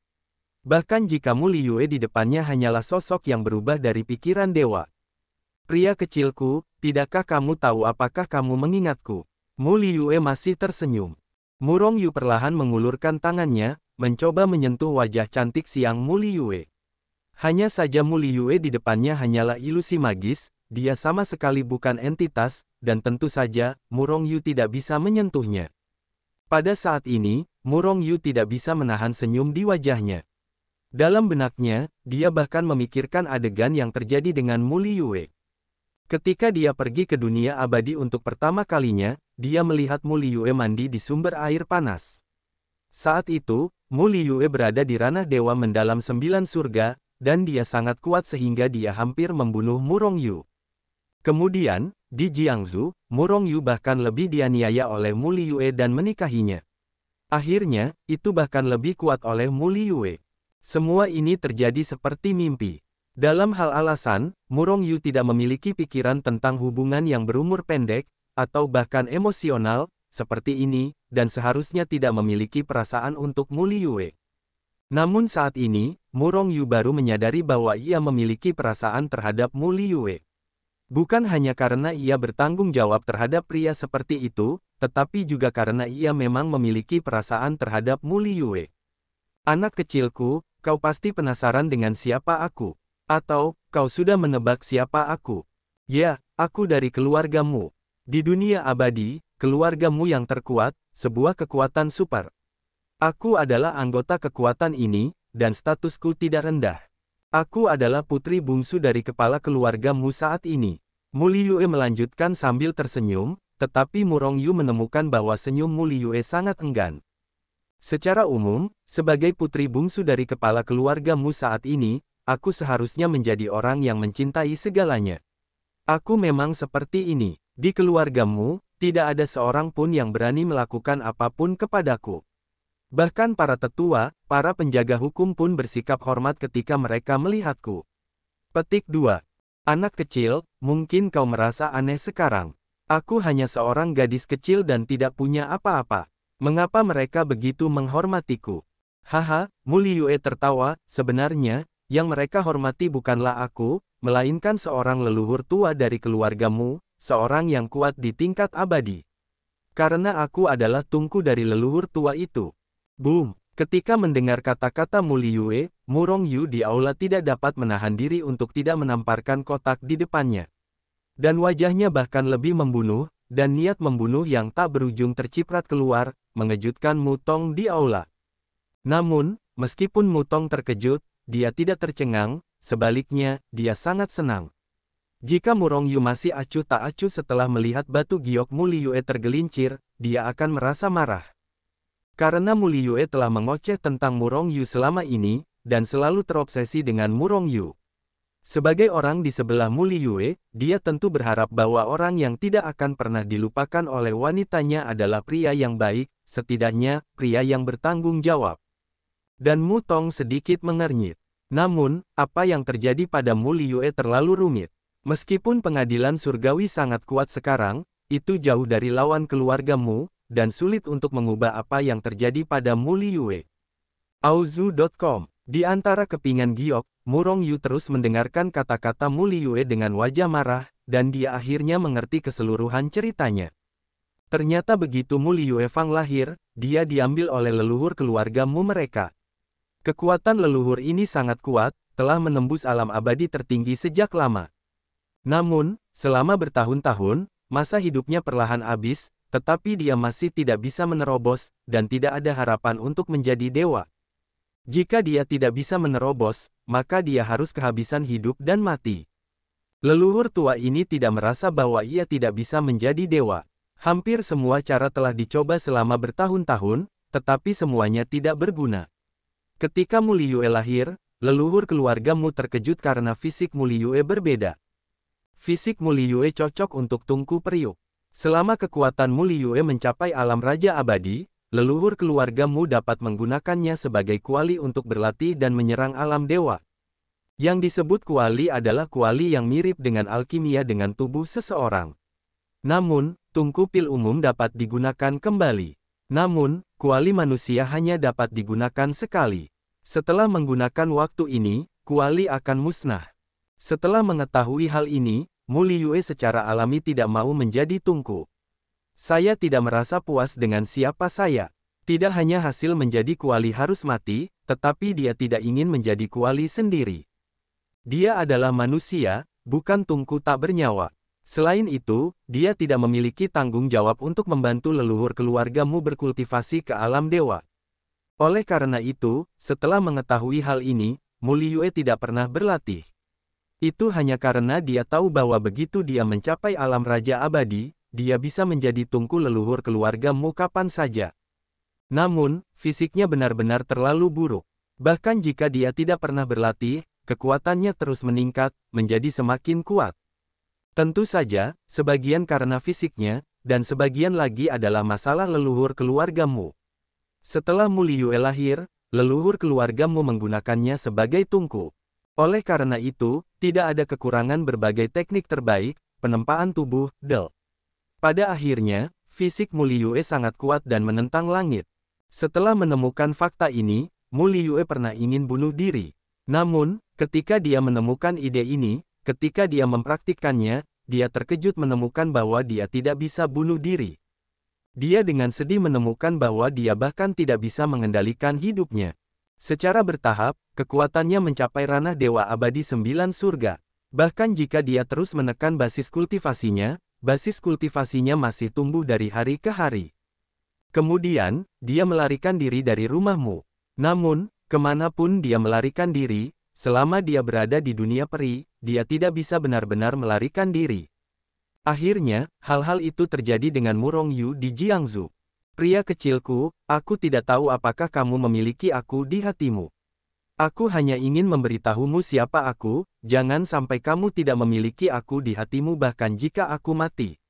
Bahkan jika Mu Liyue di depannya hanyalah sosok yang berubah dari pikiran dewa. Pria kecilku, tidakkah kamu tahu apakah kamu mengingatku? Mu Liyue masih tersenyum. Murong Yu perlahan mengulurkan tangannya, mencoba menyentuh wajah cantik siang Mu Liyue. Hanya saja Mu Liyue di depannya hanyalah ilusi magis, dia sama sekali bukan entitas, dan tentu saja, Murong Yu tidak bisa menyentuhnya. Pada saat ini, Murong Yu tidak bisa menahan senyum di wajahnya. Dalam benaknya, dia bahkan memikirkan adegan yang terjadi dengan Mu Liyue. Ketika dia pergi ke dunia abadi untuk pertama kalinya, dia melihat Mu Liyue mandi di sumber air panas. Saat itu, Mu Liyue berada di ranah dewa mendalam 9 surga, dan dia sangat kuat sehingga dia hampir membunuh Murong Yu. Kemudian, di Jiangsu, Murong Yu bahkan lebih dianiaya oleh Mu Liyue dan menikahinya. Akhirnya, itu bahkan lebih kuat oleh Mu Liyue. Semua ini terjadi seperti mimpi. Dalam hal alasan, Murong Yu tidak memiliki pikiran tentang hubungan yang berumur pendek, atau bahkan emosional, seperti ini, dan seharusnya tidak memiliki perasaan untuk Mu Liyue. Namun saat ini, Murong Yu baru menyadari bahwa ia memiliki perasaan terhadap Mu Liyue. Bukan hanya karena ia bertanggung jawab terhadap pria seperti itu, tetapi juga karena ia memang memiliki perasaan terhadap Mu Liyue. Anak kecilku, kau pasti penasaran dengan siapa aku. Atau, kau sudah menebak siapa aku? Ya, aku dari keluargamu. Di dunia abadi, keluargamu yang terkuat, sebuah kekuatan super. Aku adalah anggota kekuatan ini, dan statusku tidak rendah. Aku adalah putri bungsu dari kepala keluargamu saat ini. Mu Liyue melanjutkan sambil tersenyum, tetapi Murong Yu menemukan bahwa senyum Mu Liyue sangat enggan. Secara umum, sebagai putri bungsu dari kepala keluargamu saat ini, aku seharusnya menjadi orang yang mencintai segalanya. Aku memang seperti ini. Di keluargamu, tidak ada seorang pun yang berani melakukan apapun kepadaku. Bahkan para tetua, para penjaga hukum pun bersikap hormat ketika mereka melihatku. Petik 2. Anak kecil, mungkin kau merasa aneh sekarang. Aku hanya seorang gadis kecil dan tidak punya apa-apa. Mengapa mereka begitu menghormatiku? Haha, Mu Liyue tertawa, sebenarnya, yang mereka hormati bukanlah aku, melainkan seorang leluhur tua dari keluargamu, seorang yang kuat di tingkat abadi. Karena aku adalah tungku dari leluhur tua itu. Boom! Ketika mendengar kata-kata Mu Liyue, Murong Yu di aula tidak dapat menahan diri untuk tidak menamparkan kotak di depannya. Dan wajahnya bahkan lebih membunuh, dan niat membunuh yang tak berujung terciprat keluar, mengejutkan Mutong di aula. Namun, Meskipun Mutong terkejut, dia tidak tercengang, sebaliknya, dia sangat senang. Jika Murong Yu masih acuh tak acuh setelah melihat batu giok Mu Liyue tergelincir, dia akan merasa marah. Karena Mu Liyue telah mengoceh tentang Murong Yu selama ini, dan selalu terobsesi dengan Murong Yu. Sebagai orang di sebelah Mu Liyue, dia tentu berharap bahwa orang yang tidak akan pernah dilupakan oleh wanitanya adalah pria yang baik, setidaknya, pria yang bertanggung jawab. Dan Mutong sedikit mengernyit. Namun, apa yang terjadi pada Mu Liyue terlalu rumit. Meskipun pengadilan surgawi sangat kuat sekarang, itu jauh dari lawan keluargamu, dan sulit untuk mengubah apa yang terjadi pada Mu Liyue. Auzu.com. Di antara kepingan giok, Murong Yu terus mendengarkan kata-kata Mu Liyue dengan wajah marah, dan dia akhirnya mengerti keseluruhan ceritanya. Ternyata begitu Mu Liyue Fang lahir, dia diambil oleh leluhur keluarga Mu mereka. Kekuatan leluhur ini sangat kuat, telah menembus alam abadi tertinggi sejak lama. Namun, selama bertahun-tahun, masa hidupnya perlahan habis, tetapi dia masih tidak bisa menerobos, dan tidak ada harapan untuk menjadi dewa. Jika dia tidak bisa menerobos, maka dia harus kehabisan hidup dan mati. Leluhur tua ini tidak merasa bahwa ia tidak bisa menjadi dewa. Hampir semua cara telah dicoba selama bertahun-tahun, tetapi semuanya tidak berguna. Ketika Mu Liyue lahir, leluhur keluarga Mu terkejut karena fisik Mu Liyue berbeda. Fisik Mu Liyue cocok untuk Tungku Periuk. Selama kekuatan Mu Liyue mencapai alam raja abadi, leluhur keluarga Mu dapat menggunakannya sebagai kuali untuk berlatih dan menyerang alam dewa. Yang disebut kuali adalah kuali yang mirip dengan alkimia dengan tubuh seseorang. Namun, Tungku Pil umum dapat digunakan kembali. Namun, kuali manusia hanya dapat digunakan sekali. Setelah menggunakan waktu ini, kuali akan musnah. Setelah mengetahui hal ini, Mu Liyue secara alami tidak mau menjadi tungku. Saya tidak merasa puas dengan siapa saya. Tidak hanya hasil menjadi kuali harus mati, tetapi dia tidak ingin menjadi kuali sendiri. Dia adalah manusia, bukan tungku tak bernyawa. Selain itu, dia tidak memiliki tanggung jawab untuk membantu leluhur keluargamu berkultivasi ke alam dewa. Oleh karena itu, setelah mengetahui hal ini, Mu Liyue tidak pernah berlatih. Itu hanya karena dia tahu bahwa begitu dia mencapai alam raja abadi, dia bisa menjadi tungku leluhur keluargamu kapan saja. Namun, fisiknya benar-benar terlalu buruk. Bahkan jika dia tidak pernah berlatih, kekuatannya terus meningkat, menjadi semakin kuat. Tentu saja, sebagian karena fisiknya, dan sebagian lagi adalah masalah leluhur keluargamu. Setelah Mu Liyue lahir, leluhur keluargamu menggunakannya sebagai tungku. Oleh karena itu, tidak ada kekurangan berbagai teknik terbaik, penempaan tubuh, del. Pada akhirnya, fisik Mu Liyue sangat kuat dan menentang langit. Setelah menemukan fakta ini, Mu Liyue pernah ingin bunuh diri. Namun, ketika dia menemukan ide ini, ketika dia mempraktikkannya, dia terkejut menemukan bahwa dia tidak bisa bunuh diri. Dia dengan sedih menemukan bahwa dia bahkan tidak bisa mengendalikan hidupnya. Secara bertahap, kekuatannya mencapai ranah Dewa Abadi 9 surga. Bahkan jika dia terus menekan basis kultivasinya masih tumbuh dari hari ke hari. Kemudian, dia melarikan diri dari rumahmu. Namun, kemanapun dia melarikan diri, selama dia berada di dunia peri, dia tidak bisa benar-benar melarikan diri. Akhirnya, hal-hal itu terjadi dengan Murong Yu di Jiangsu. Pria kecilku, aku tidak tahu apakah kamu memiliki aku di hatimu. Aku hanya ingin memberitahumu siapa aku, jangan sampai kamu tidak memiliki aku di hatimu bahkan jika aku mati.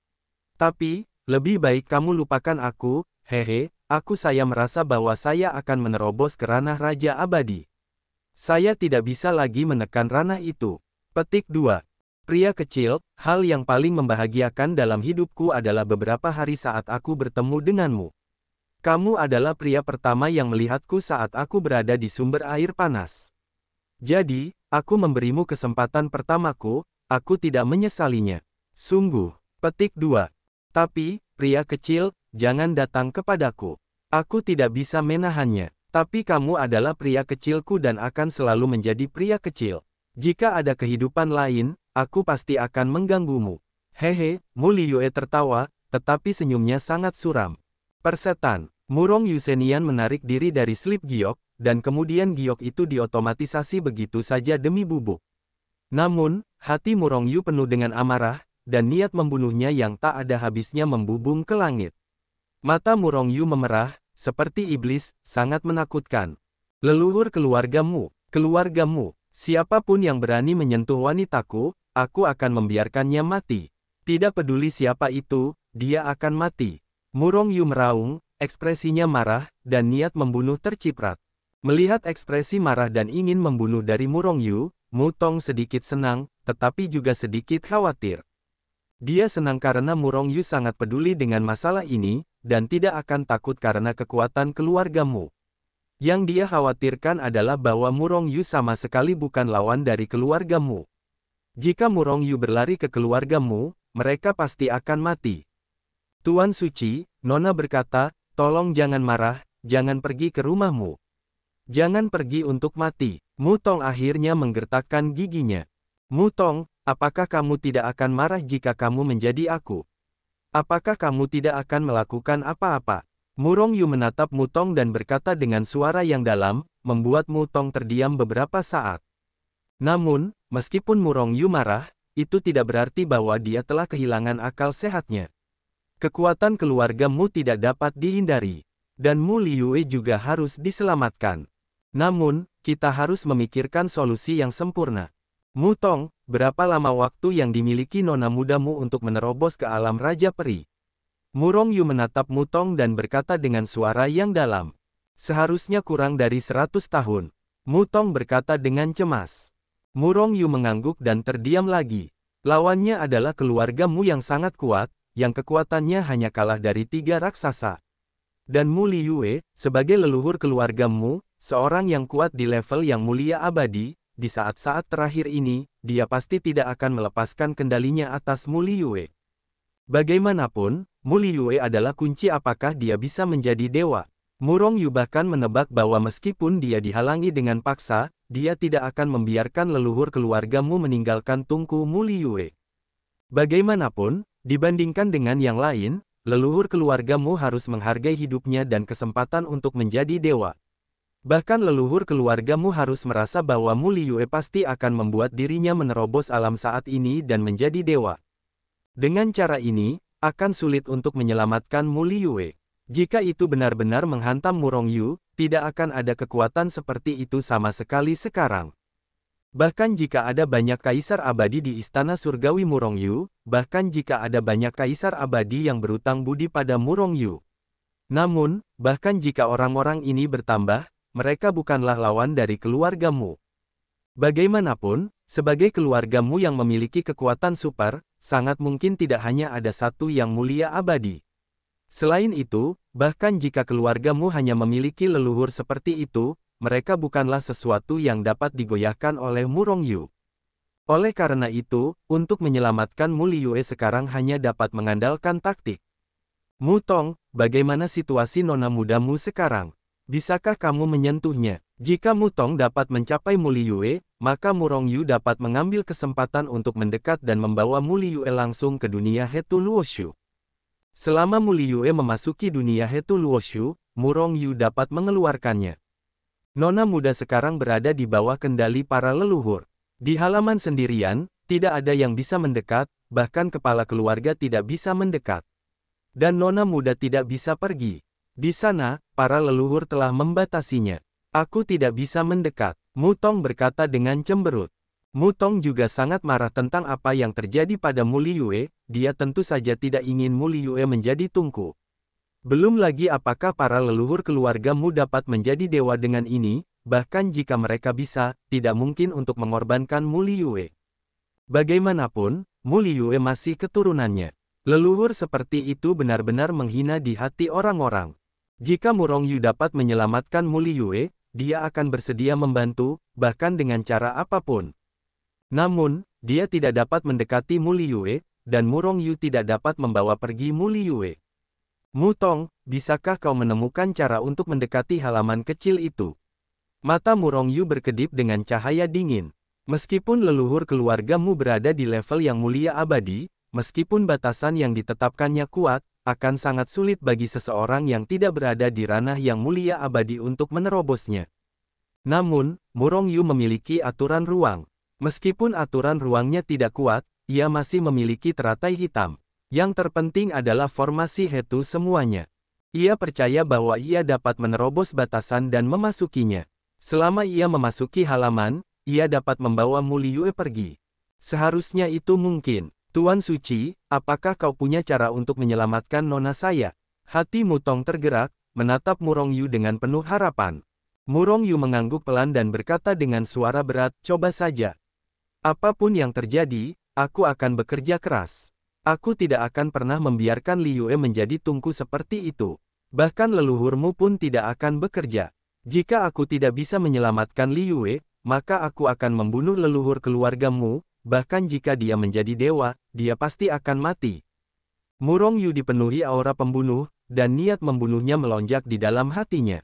Tapi, lebih baik kamu lupakan aku, hehe, saya merasa bahwa saya akan menerobos ke ranah Raja Abadi. Saya tidak bisa lagi menekan ranah itu. Petik 2. Pria kecil, hal yang paling membahagiakan dalam hidupku adalah beberapa hari saat aku bertemu denganmu. Kamu adalah pria pertama yang melihatku saat aku berada di sumber air panas. Jadi, aku memberimu kesempatan pertamaku, aku tidak menyesalinya. Sungguh. Petik 2. Tapi, pria kecil, jangan datang kepadaku. Aku tidak bisa menahannya. Tapi kamu adalah pria kecilku dan akan selalu menjadi pria kecil. Jika ada kehidupan lain, aku pasti akan mengganggumu. Hehe, Mu Liyue tertawa, tetapi senyumnya sangat suram. Persetan. Murong Yu Senian menarik diri dari slip giok, dan kemudian giok itu diotomatisasi begitu saja demi bubuk. Namun, hati Murong Yu penuh dengan amarah, dan niat membunuhnya yang tak ada habisnya membubung ke langit. Mata Murong Yu memerah, seperti iblis, sangat menakutkan. Leluhur keluargamu, siapapun yang berani menyentuh wanitaku, aku akan membiarkannya mati. Tidak peduli siapa itu, dia akan mati. Murong Yu meraung, ekspresinya marah, dan niat membunuh terciprat. Melihat ekspresi marah dan ingin membunuh dari Murong Yu, Mu Tong sedikit senang, tetapi juga sedikit khawatir. Dia senang karena Murong Yu sangat peduli dengan masalah ini, dan tidak akan takut karena kekuatan keluargamu. Yang dia khawatirkan adalah bahwa Murong Yu sama sekali bukan lawan dari keluargamu. Jika Murong Yu berlari ke keluargamu, mereka pasti akan mati. Tuan Suci, Nona berkata, tolong jangan marah, jangan pergi ke rumahmu. Jangan pergi untuk mati. Mu Tong akhirnya menggertakkan giginya. Mu Tong, apakah kamu tidak akan marah jika kamu menjadi aku? Apakah kamu tidak akan melakukan apa-apa? Murong Yu menatap Mu Tong dan berkata dengan suara yang dalam, membuat Mu Tong terdiam beberapa saat. Namun, meskipun Murong Yu marah, itu tidak berarti bahwa dia telah kehilangan akal sehatnya. Kekuatan keluargamu tidak dapat dihindari. Dan Mu Liyue juga harus diselamatkan. Namun, kita harus memikirkan solusi yang sempurna. Mu Tong, berapa lama waktu yang dimiliki nona mudamu untuk menerobos ke alam Raja Peri? Murong Yu menatap Mu Tong dan berkata dengan suara yang dalam. Seharusnya kurang dari 100 tahun. Mu Tong berkata dengan cemas. Murong Yu mengangguk dan terdiam lagi. Lawannya adalah keluargamu yang sangat kuat, yang kekuatannya hanya kalah dari 3 raksasa. Dan Mu Liyue, sebagai leluhur keluargamu, seorang yang kuat di level yang mulia abadi, di saat-saat terakhir ini, dia pasti tidak akan melepaskan kendalinya atas Mu Liyue. Bagaimanapun, Mu Liyue adalah kunci apakah dia bisa menjadi dewa. Murong Yu bahkan menebak bahwa meskipun dia dihalangi dengan paksa, dia tidak akan membiarkan leluhur keluargamu meninggalkan tungku Mu Liyue. Bagaimanapun, dibandingkan dengan yang lain, leluhur keluargamu harus menghargai hidupnya dan kesempatan untuk menjadi dewa. Bahkan leluhur keluargamu harus merasa bahwa Mu Liyue pasti akan membuat dirinya menerobos alam saat ini dan menjadi dewa. Dengan cara ini, akan sulit untuk menyelamatkan Mu Liyue. Jika itu benar-benar menghantam Murong Yu, tidak akan ada kekuatan seperti itu sama sekali sekarang. Bahkan jika ada banyak kaisar abadi di istana surgawi Murong Yu, bahkan jika ada banyak kaisar abadi yang berutang budi pada Murong Yu. Namun, bahkan jika orang-orang ini bertambah, mereka bukanlah lawan dari keluargamu. Bagaimanapun, sebagai keluargamu yang memiliki kekuatan super, sangat mungkin tidak hanya ada satu yang mulia abadi. Selain itu, bahkan jika keluargamu hanya memiliki leluhur seperti itu, mereka bukanlah sesuatu yang dapat digoyahkan oleh Murong Yu. Oleh karena itu, untuk menyelamatkan Mu Liyue sekarang hanya dapat mengandalkan taktik. Mu Tong, bagaimana situasi nona mudamu sekarang? Bisakah kamu menyentuhnya? Jika Mu Tong dapat mencapai Mu Liyue, maka Murong Yu dapat mengambil kesempatan untuk mendekat dan membawa Mu Liyue langsung ke dunia Hetu Luoshu. Selama Mu Liyue memasuki dunia Hetu Luoshu, Murong Yu dapat mengeluarkannya. Nona muda sekarang berada di bawah kendali para leluhur. Di halaman sendirian, tidak ada yang bisa mendekat, bahkan kepala keluarga tidak bisa mendekat. Dan nona muda tidak bisa pergi. Di sana, para leluhur telah membatasinya. Aku tidak bisa mendekat, Mu Tong berkata dengan cemberut. Mu Tong juga sangat marah tentang apa yang terjadi pada Mu Liyue, dia tentu saja tidak ingin Mu Liyue menjadi tungku. Belum lagi apakah para leluhur keluargamu dapat menjadi dewa dengan ini, bahkan jika mereka bisa, tidak mungkin untuk mengorbankan Mu Liyue. Bagaimanapun, Mu Liyue masih keturunannya. Leluhur seperti itu benar-benar menghina di hati orang-orang. Jika Murong Yu dapat menyelamatkan Mu Liyue, dia akan bersedia membantu, bahkan dengan cara apapun. Namun, dia tidak dapat mendekati Mu Liyue, dan Murong Yu tidak dapat membawa pergi Mu Liyue. Mu Tong, bisakah kau menemukan cara untuk mendekati halaman kecil itu? Mata Murong Yu berkedip dengan cahaya dingin. Meskipun leluhur keluargamu berada di level yang mulia abadi, meskipun batasan yang ditetapkannya kuat, akan sangat sulit bagi seseorang yang tidak berada di ranah yang mulia abadi untuk menerobosnya. Namun, Murong Yu memiliki aturan ruang. Meskipun aturan ruangnya tidak kuat, ia masih memiliki teratai hitam. Yang terpenting adalah formasi Hetu semuanya. Ia percaya bahwa ia dapat menerobos batasan dan memasukinya. Selama ia memasuki halaman, ia dapat membawa Mu Liyue pergi. Seharusnya itu mungkin. Tuan Suci, apakah kau punya cara untuk menyelamatkan nona saya? Hati Mutong tergerak, menatap Murong Yu dengan penuh harapan. Murong Yu mengangguk pelan dan berkata dengan suara berat, coba saja. Apapun yang terjadi, aku akan bekerja keras. Aku tidak akan pernah membiarkan Liyue menjadi tungku seperti itu. Bahkan leluhurmu pun tidak akan bekerja. Jika aku tidak bisa menyelamatkan Liyue, maka aku akan membunuh leluhur keluargamu, bahkan jika dia menjadi dewa, dia pasti akan mati. Murong Yu dipenuhi aura pembunuh, dan niat membunuhnya melonjak di dalam hatinya.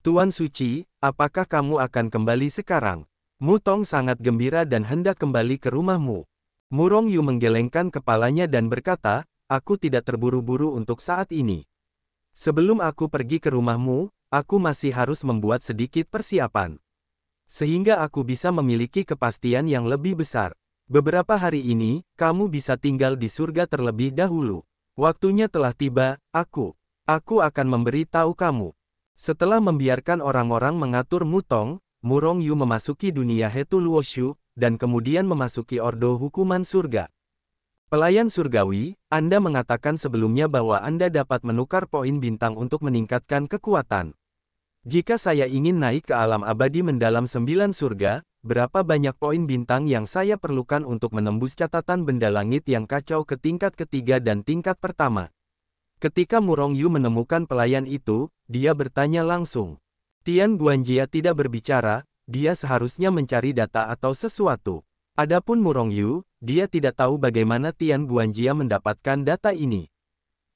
Tuan Suci, apakah kamu akan kembali sekarang? Mutong sangat gembira dan hendak kembali ke rumahmu. Murong Yu menggelengkan kepalanya dan berkata, aku tidak terburu-buru untuk saat ini. Sebelum aku pergi ke rumahmu, aku masih harus membuat sedikit persiapan. Sehingga aku bisa memiliki kepastian yang lebih besar. Beberapa hari ini, kamu bisa tinggal di surga terlebih dahulu. Waktunya telah tiba, aku akan memberi tahu kamu. Setelah membiarkan orang-orang mengatur Mutong, Murong Yu memasuki dunia Hetu Luoshu, dan kemudian memasuki Ordo Hukuman Surga. Pelayan surgawi, Anda mengatakan sebelumnya bahwa Anda dapat menukar poin bintang untuk meningkatkan kekuatan. Jika saya ingin naik ke alam abadi mendalam 9 surga, berapa banyak poin bintang yang saya perlukan untuk menembus catatan benda langit yang kacau ke tingkat ketiga dan tingkat pertama? Ketika Murong Yu menemukan pelayan itu, dia bertanya langsung. Tian Guanjia tidak berbicara, dia seharusnya mencari data atau sesuatu. Adapun Murong Yu, dia tidak tahu bagaimana Tian Guanjia mendapatkan data ini.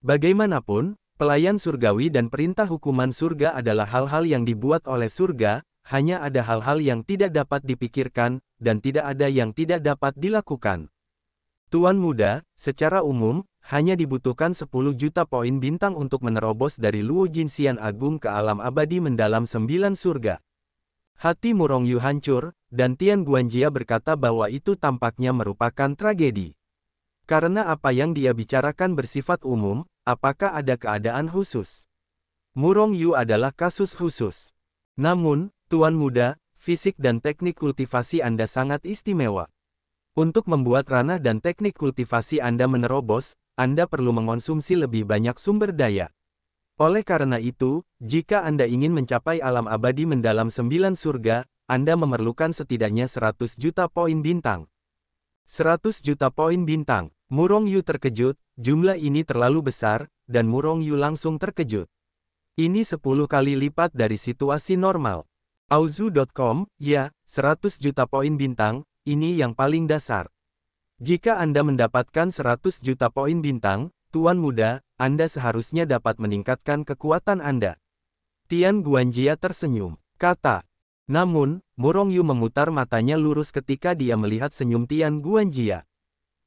Bagaimanapun, pelayan surgawi dan perintah hukuman surga adalah hal-hal yang dibuat oleh surga, hanya ada hal-hal yang tidak dapat dipikirkan, dan tidak ada yang tidak dapat dilakukan. Tuan muda, secara umum, hanya dibutuhkan 10 juta poin bintang untuk menerobos dari Luo Jinxian Agung ke alam abadi mendalam 9 surga. Hati Murong Yu hancur, dan Tian Guanjia berkata bahwa itu tampaknya merupakan tragedi. Karena apa yang dia bicarakan bersifat umum, apakah ada keadaan khusus? Murong Yu adalah kasus khusus. Namun, Tuan muda, fisik dan teknik kultivasi Anda sangat istimewa. Untuk membuat ranah dan teknik kultivasi Anda menerobos, Anda perlu mengonsumsi lebih banyak sumber daya. Oleh karena itu, jika Anda ingin mencapai alam abadi mendalam 9 surga, Anda memerlukan setidaknya 100 juta poin bintang. 100 juta poin bintang. Murong Yu terkejut, jumlah ini terlalu besar, dan Murong Yu langsung terkejut. Ini 10 kali lipat dari situasi normal. Auzu.com, ya, 100 juta poin bintang, ini yang paling dasar. Jika Anda mendapatkan 100 juta poin bintang, Tuan muda, Anda seharusnya dapat meningkatkan kekuatan Anda. Tian Guanjia tersenyum, kata. Namun, Murong Yu memutar matanya lurus ketika dia melihat senyum Tian Guanjia.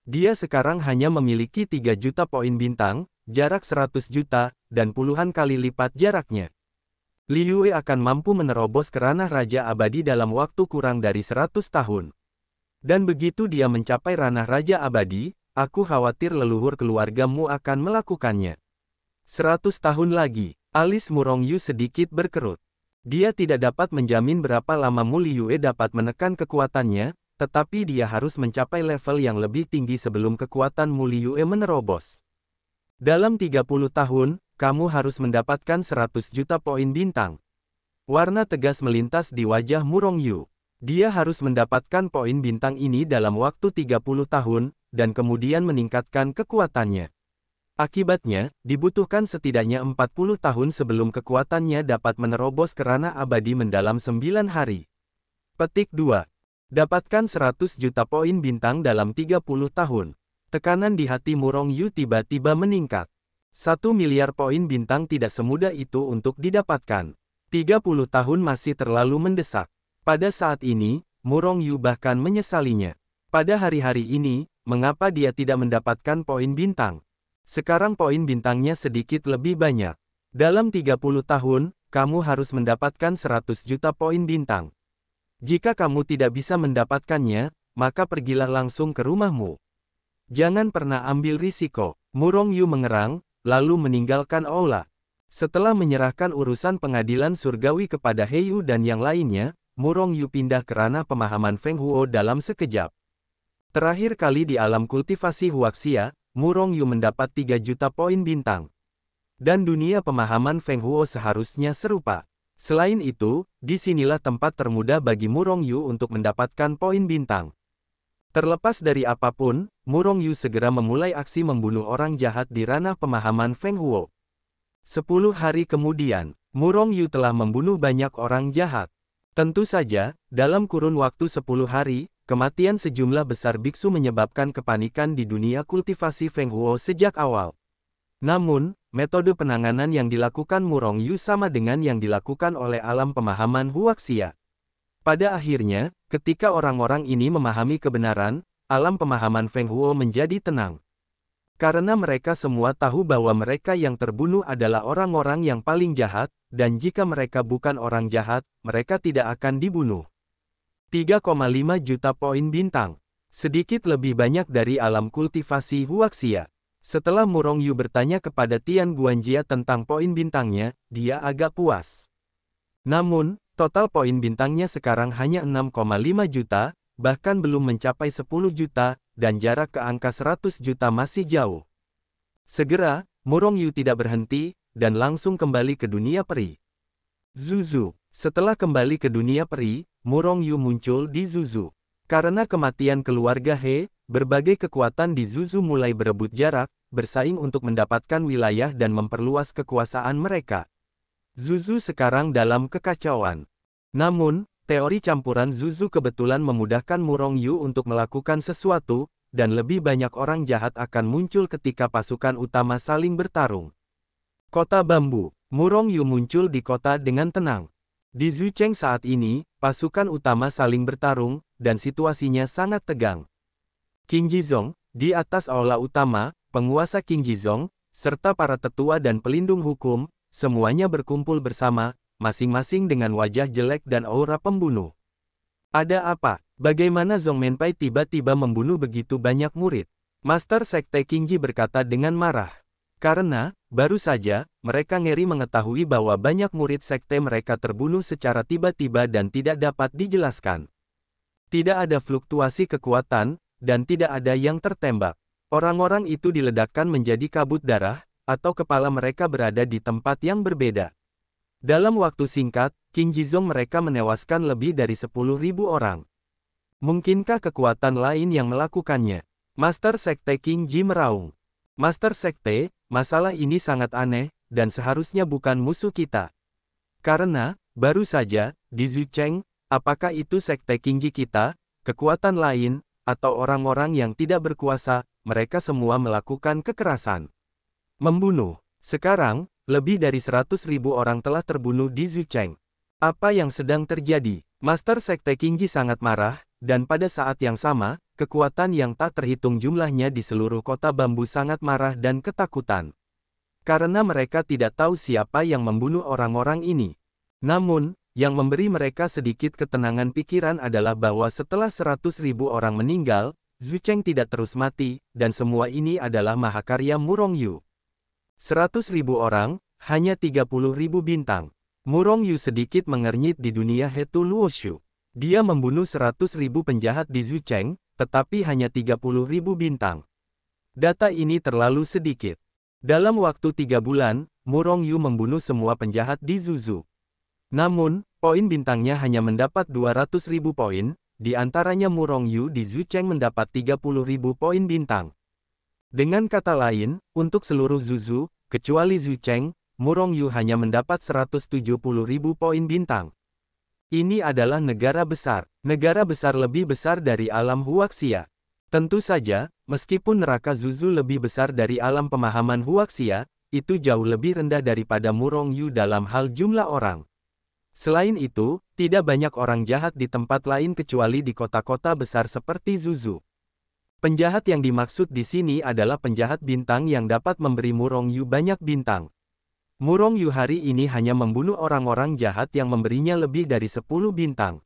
Dia sekarang hanya memiliki 3 juta poin bintang, jarak 100 juta, dan puluhan kali lipat jaraknya. Liyue akan mampu menerobos ke ranah Raja Abadi dalam waktu kurang dari 100 tahun. Dan begitu dia mencapai ranah Raja Abadi, aku khawatir leluhur keluargamu akan melakukannya. 100 tahun lagi, alis Murong Yu sedikit berkerut. Dia tidak dapat menjamin berapa lama Mu Liyue dapat menekan kekuatannya, tetapi dia harus mencapai level yang lebih tinggi sebelum kekuatan Mu Liyue menerobos. Dalam 30 tahun, kamu harus mendapatkan 100 juta poin bintang. Warna tegas melintas di wajah Murong Yu. Dia harus mendapatkan poin bintang ini dalam waktu 30 tahun, dan kemudian meningkatkan kekuatannya. Akibatnya, dibutuhkan setidaknya 40 tahun sebelum kekuatannya dapat menerobos ke ranah abadi mendalam 9 hari. Petik 2. Dapatkan 100 juta poin bintang dalam 30 tahun. Tekanan di hati Murong Yu tiba-tiba meningkat. 1 miliar poin bintang tidak semudah itu untuk didapatkan. 30 tahun masih terlalu mendesak. Pada saat ini, Murong Yu bahkan menyesalinya. Pada hari-hari ini, mengapa dia tidak mendapatkan poin bintang? Sekarang poin bintangnya sedikit lebih banyak. Dalam 30 tahun, kamu harus mendapatkan 100 juta poin bintang. Jika kamu tidak bisa mendapatkannya, maka pergilah langsung ke rumahmu. Jangan pernah ambil risiko. Murong Yu mengerang, lalu meninggalkan aula. Setelah menyerahkan urusan pengadilan surgawi kepada He Yu dan yang lainnya, Murong Yu pindah ke ranah pemahaman Feng Huo dalam sekejap. Terakhir kali di alam kultivasi Huaxia, Murong Yu mendapat 3 juta poin bintang. Dan dunia pemahaman Feng Huo seharusnya serupa. Selain itu, disinilah tempat termudah bagi Murong Yu untuk mendapatkan poin bintang. Terlepas dari apapun, Murong Yu segera memulai aksi membunuh orang jahat di ranah pemahaman Feng Huo. 10 hari kemudian, Murong Yu telah membunuh banyak orang jahat. Tentu saja, dalam kurun waktu 10 hari, kematian sejumlah besar biksu menyebabkan kepanikan di dunia kultivasi Feng Huo sejak awal. Namun, metode penanganan yang dilakukan Murong Yu sama dengan yang dilakukan oleh alam pemahaman Huaxia. Pada akhirnya, ketika orang-orang ini memahami kebenaran, alam pemahaman Feng Huo menjadi tenang. Karena mereka semua tahu bahwa mereka yang terbunuh adalah orang-orang yang paling jahat, dan jika mereka bukan orang jahat, mereka tidak akan dibunuh. 3,5 juta poin bintang. Sedikit lebih banyak dari alam kultivasi Huaxia. Setelah Murong Yu bertanya kepada Tian Guanjia tentang poin bintangnya, dia agak puas. Namun, total poin bintangnya sekarang hanya 6,5 juta, bahkan belum mencapai 10 juta, dan jarak ke angka 100 juta masih jauh. Segera, Murong Yu tidak berhenti, dan langsung kembali ke dunia peri. Zuzu. Setelah kembali ke dunia peri, Murong Yu muncul di Zuzu. Karena kematian keluarga He, berbagai kekuatan di Zuzu mulai berebut jarak, bersaing untuk mendapatkan wilayah dan memperluas kekuasaan mereka. Zuzu sekarang dalam kekacauan. Namun, teori campuran Zuzu kebetulan memudahkan Murong Yu untuk melakukan sesuatu, dan lebih banyak orang jahat akan muncul ketika pasukan utama saling bertarung. Kota Bambu. Murong Yu muncul di kota dengan tenang. Di Zucheng saat ini, pasukan utama saling bertarung, dan situasinya sangat tegang. King Jizong, di atas aula utama, penguasa King Jizong, serta para tetua dan pelindung hukum, semuanya berkumpul bersama, masing-masing dengan wajah jelek dan aura pembunuh. Ada apa? Bagaimana Zhong Menpai tiba-tiba membunuh begitu banyak murid? Master Sekte Qingji berkata dengan marah. Karena, baru saja, mereka ngeri mengetahui bahwa banyak murid sekte mereka terbunuh secara tiba-tiba dan tidak dapat dijelaskan. Tidak ada fluktuasi kekuatan, dan tidak ada yang tertembak. Orang-orang itu diledakkan menjadi kabut darah, atau kepala mereka berada di tempat yang berbeda. Dalam waktu singkat, King Jizong mereka menewaskan lebih dari 10.000 orang. Mungkinkah kekuatan lain yang melakukannya? Master Sekte King Ji meraung. Master Sekte, masalah ini sangat aneh, dan seharusnya bukan musuh kita. Karena, baru saja, di Zucheng, apakah itu Sekte King Ji kita, kekuatan lain, atau orang-orang yang tidak berkuasa, mereka semua melakukan kekerasan. Membunuh. Sekarang, lebih dari 100.000 orang telah terbunuh di Zucheng. Apa yang sedang terjadi? Master Sekte King Ji sangat marah, dan pada saat yang sama, kekuatan yang tak terhitung jumlahnya di seluruh kota Bambu sangat marah dan ketakutan. Karena mereka tidak tahu siapa yang membunuh orang-orang ini. Namun, yang memberi mereka sedikit ketenangan pikiran adalah bahwa setelah 100.000 orang meninggal, Zucheng tidak terus mati, dan semua ini adalah mahakarya Murong Yu. 100.000 orang, hanya 30.000 bintang. Murong Yu sedikit mengernyit di dunia Hetu Luoshu. Dia membunuh 100.000 penjahat di Zucheng, tetapi hanya 30.000 bintang. Data ini terlalu sedikit. Dalam waktu 3 bulan, Murong Yu membunuh semua penjahat di Zuzu. Namun, poin bintangnya hanya mendapat 200.000 poin, di antaranya Murong Yu di Zucheng mendapat 30.000 poin bintang. Dengan kata lain, untuk seluruh Zuzu, kecuali Zucheng, Murong Yu hanya mendapat 170.000 poin bintang. Ini adalah negara besar. Negara besar lebih besar dari alam Huaxia. Tentu saja, meskipun neraka Zuzu lebih besar dari alam pemahaman Huaxia, itu jauh lebih rendah daripada Murong Yu dalam hal jumlah orang. Selain itu, tidak banyak orang jahat di tempat lain kecuali di kota-kota besar seperti Zuzu. Penjahat yang dimaksud di sini adalah penjahat bintang yang dapat memberi Murong Yu banyak bintang. Murong Yu hari ini hanya membunuh orang-orang jahat yang memberinya lebih dari 10 bintang.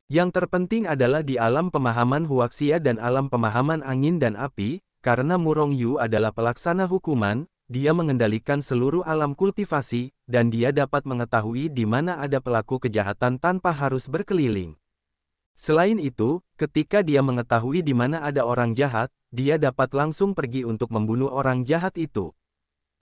Yang terpenting adalah di alam pemahaman Huaxia dan alam pemahaman angin dan api, karena Murong Yu adalah pelaksana hukuman, dia mengendalikan seluruh alam kultivasi, dan dia dapat mengetahui di mana ada pelaku kejahatan tanpa harus berkeliling. Selain itu, ketika dia mengetahui di mana ada orang jahat, dia dapat langsung pergi untuk membunuh orang jahat itu.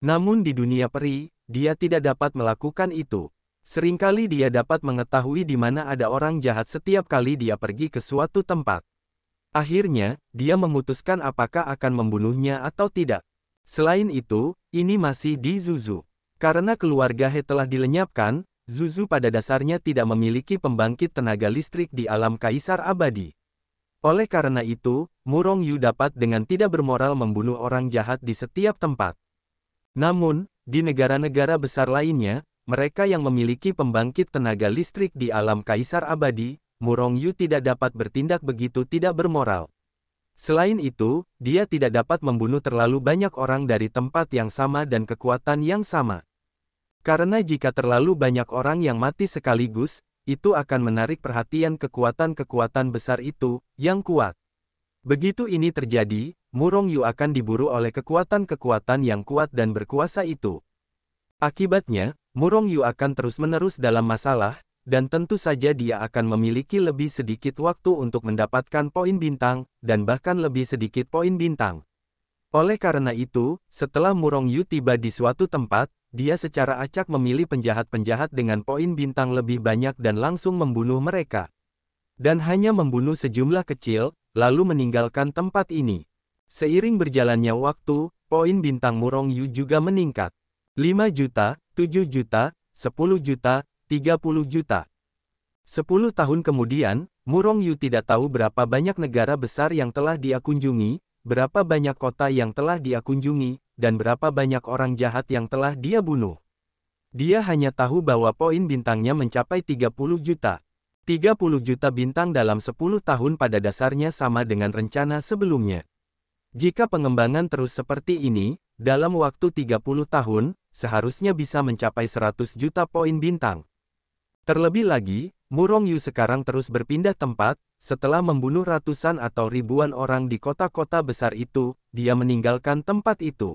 Namun di dunia peri, dia tidak dapat melakukan itu. Seringkali dia dapat mengetahui di mana ada orang jahat setiap kali dia pergi ke suatu tempat. Akhirnya, dia memutuskan apakah akan membunuhnya atau tidak. Selain itu, ini masih di Zuzu. Karena keluarga He telah dilenyapkan, Zuzu pada dasarnya tidak memiliki pembangkit tenaga listrik di alam kaisar abadi. Oleh karena itu, Murong Yu dapat dengan tidak bermoral membunuh orang jahat di setiap tempat. Namun, di negara-negara besar lainnya, mereka yang memiliki pembangkit tenaga listrik di alam kaisar abadi, Murong Yu tidak dapat bertindak begitu tidak bermoral. Selain itu, dia tidak dapat membunuh terlalu banyak orang dari tempat yang sama dan kekuatan yang sama. Karena jika terlalu banyak orang yang mati sekaligus, itu akan menarik perhatian kekuatan-kekuatan besar itu, yang kuat. Begitu ini terjadi, Murong Yu akan diburu oleh kekuatan-kekuatan yang kuat dan berkuasa itu. Akibatnya, Murong Yu akan terus-menerus dalam masalah, dan tentu saja dia akan memiliki lebih sedikit waktu untuk mendapatkan poin bintang, dan bahkan lebih sedikit poin bintang. Oleh karena itu, setelah Murong Yu tiba di suatu tempat, dia secara acak memilih penjahat-penjahat dengan poin bintang lebih banyak dan langsung membunuh mereka. Dan hanya membunuh sejumlah kecil, lalu meninggalkan tempat ini. Seiring berjalannya waktu, poin bintang Murong Yu juga meningkat. 5 juta, 7 juta, 10 juta, 30 juta. 10 tahun kemudian, Murong Yu tidak tahu berapa banyak negara besar yang telah dia kunjungi, berapa banyak kota yang telah dia kunjungi, dan berapa banyak orang jahat yang telah dia bunuh. Dia hanya tahu bahwa poin bintangnya mencapai 30 juta. 30 juta bintang dalam 10 tahun pada dasarnya sama dengan rencana sebelumnya. Jika pengembangan terus seperti ini, dalam waktu 30 tahun, seharusnya bisa mencapai 100 juta poin bintang. Terlebih lagi, Murong Yu sekarang terus berpindah tempat, setelah membunuh ratusan atau ribuan orang di kota-kota besar itu, dia meninggalkan tempat itu.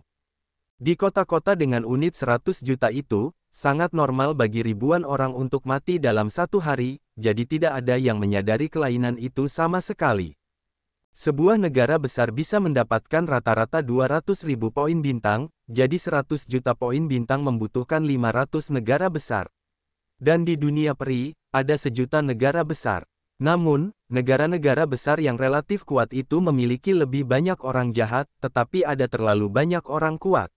Di kota-kota dengan unit 100 juta itu, sangat normal bagi ribuan orang untuk mati dalam satu hari, jadi tidak ada yang menyadari kelainan itu sama sekali. Sebuah negara besar bisa mendapatkan rata-rata 200.000 poin bintang, jadi 100 juta poin bintang membutuhkan 500 negara besar. Dan di dunia peri, ada sejuta negara besar. Namun, negara-negara besar yang relatif kuat itu memiliki lebih banyak orang jahat, tetapi ada terlalu banyak orang kuat.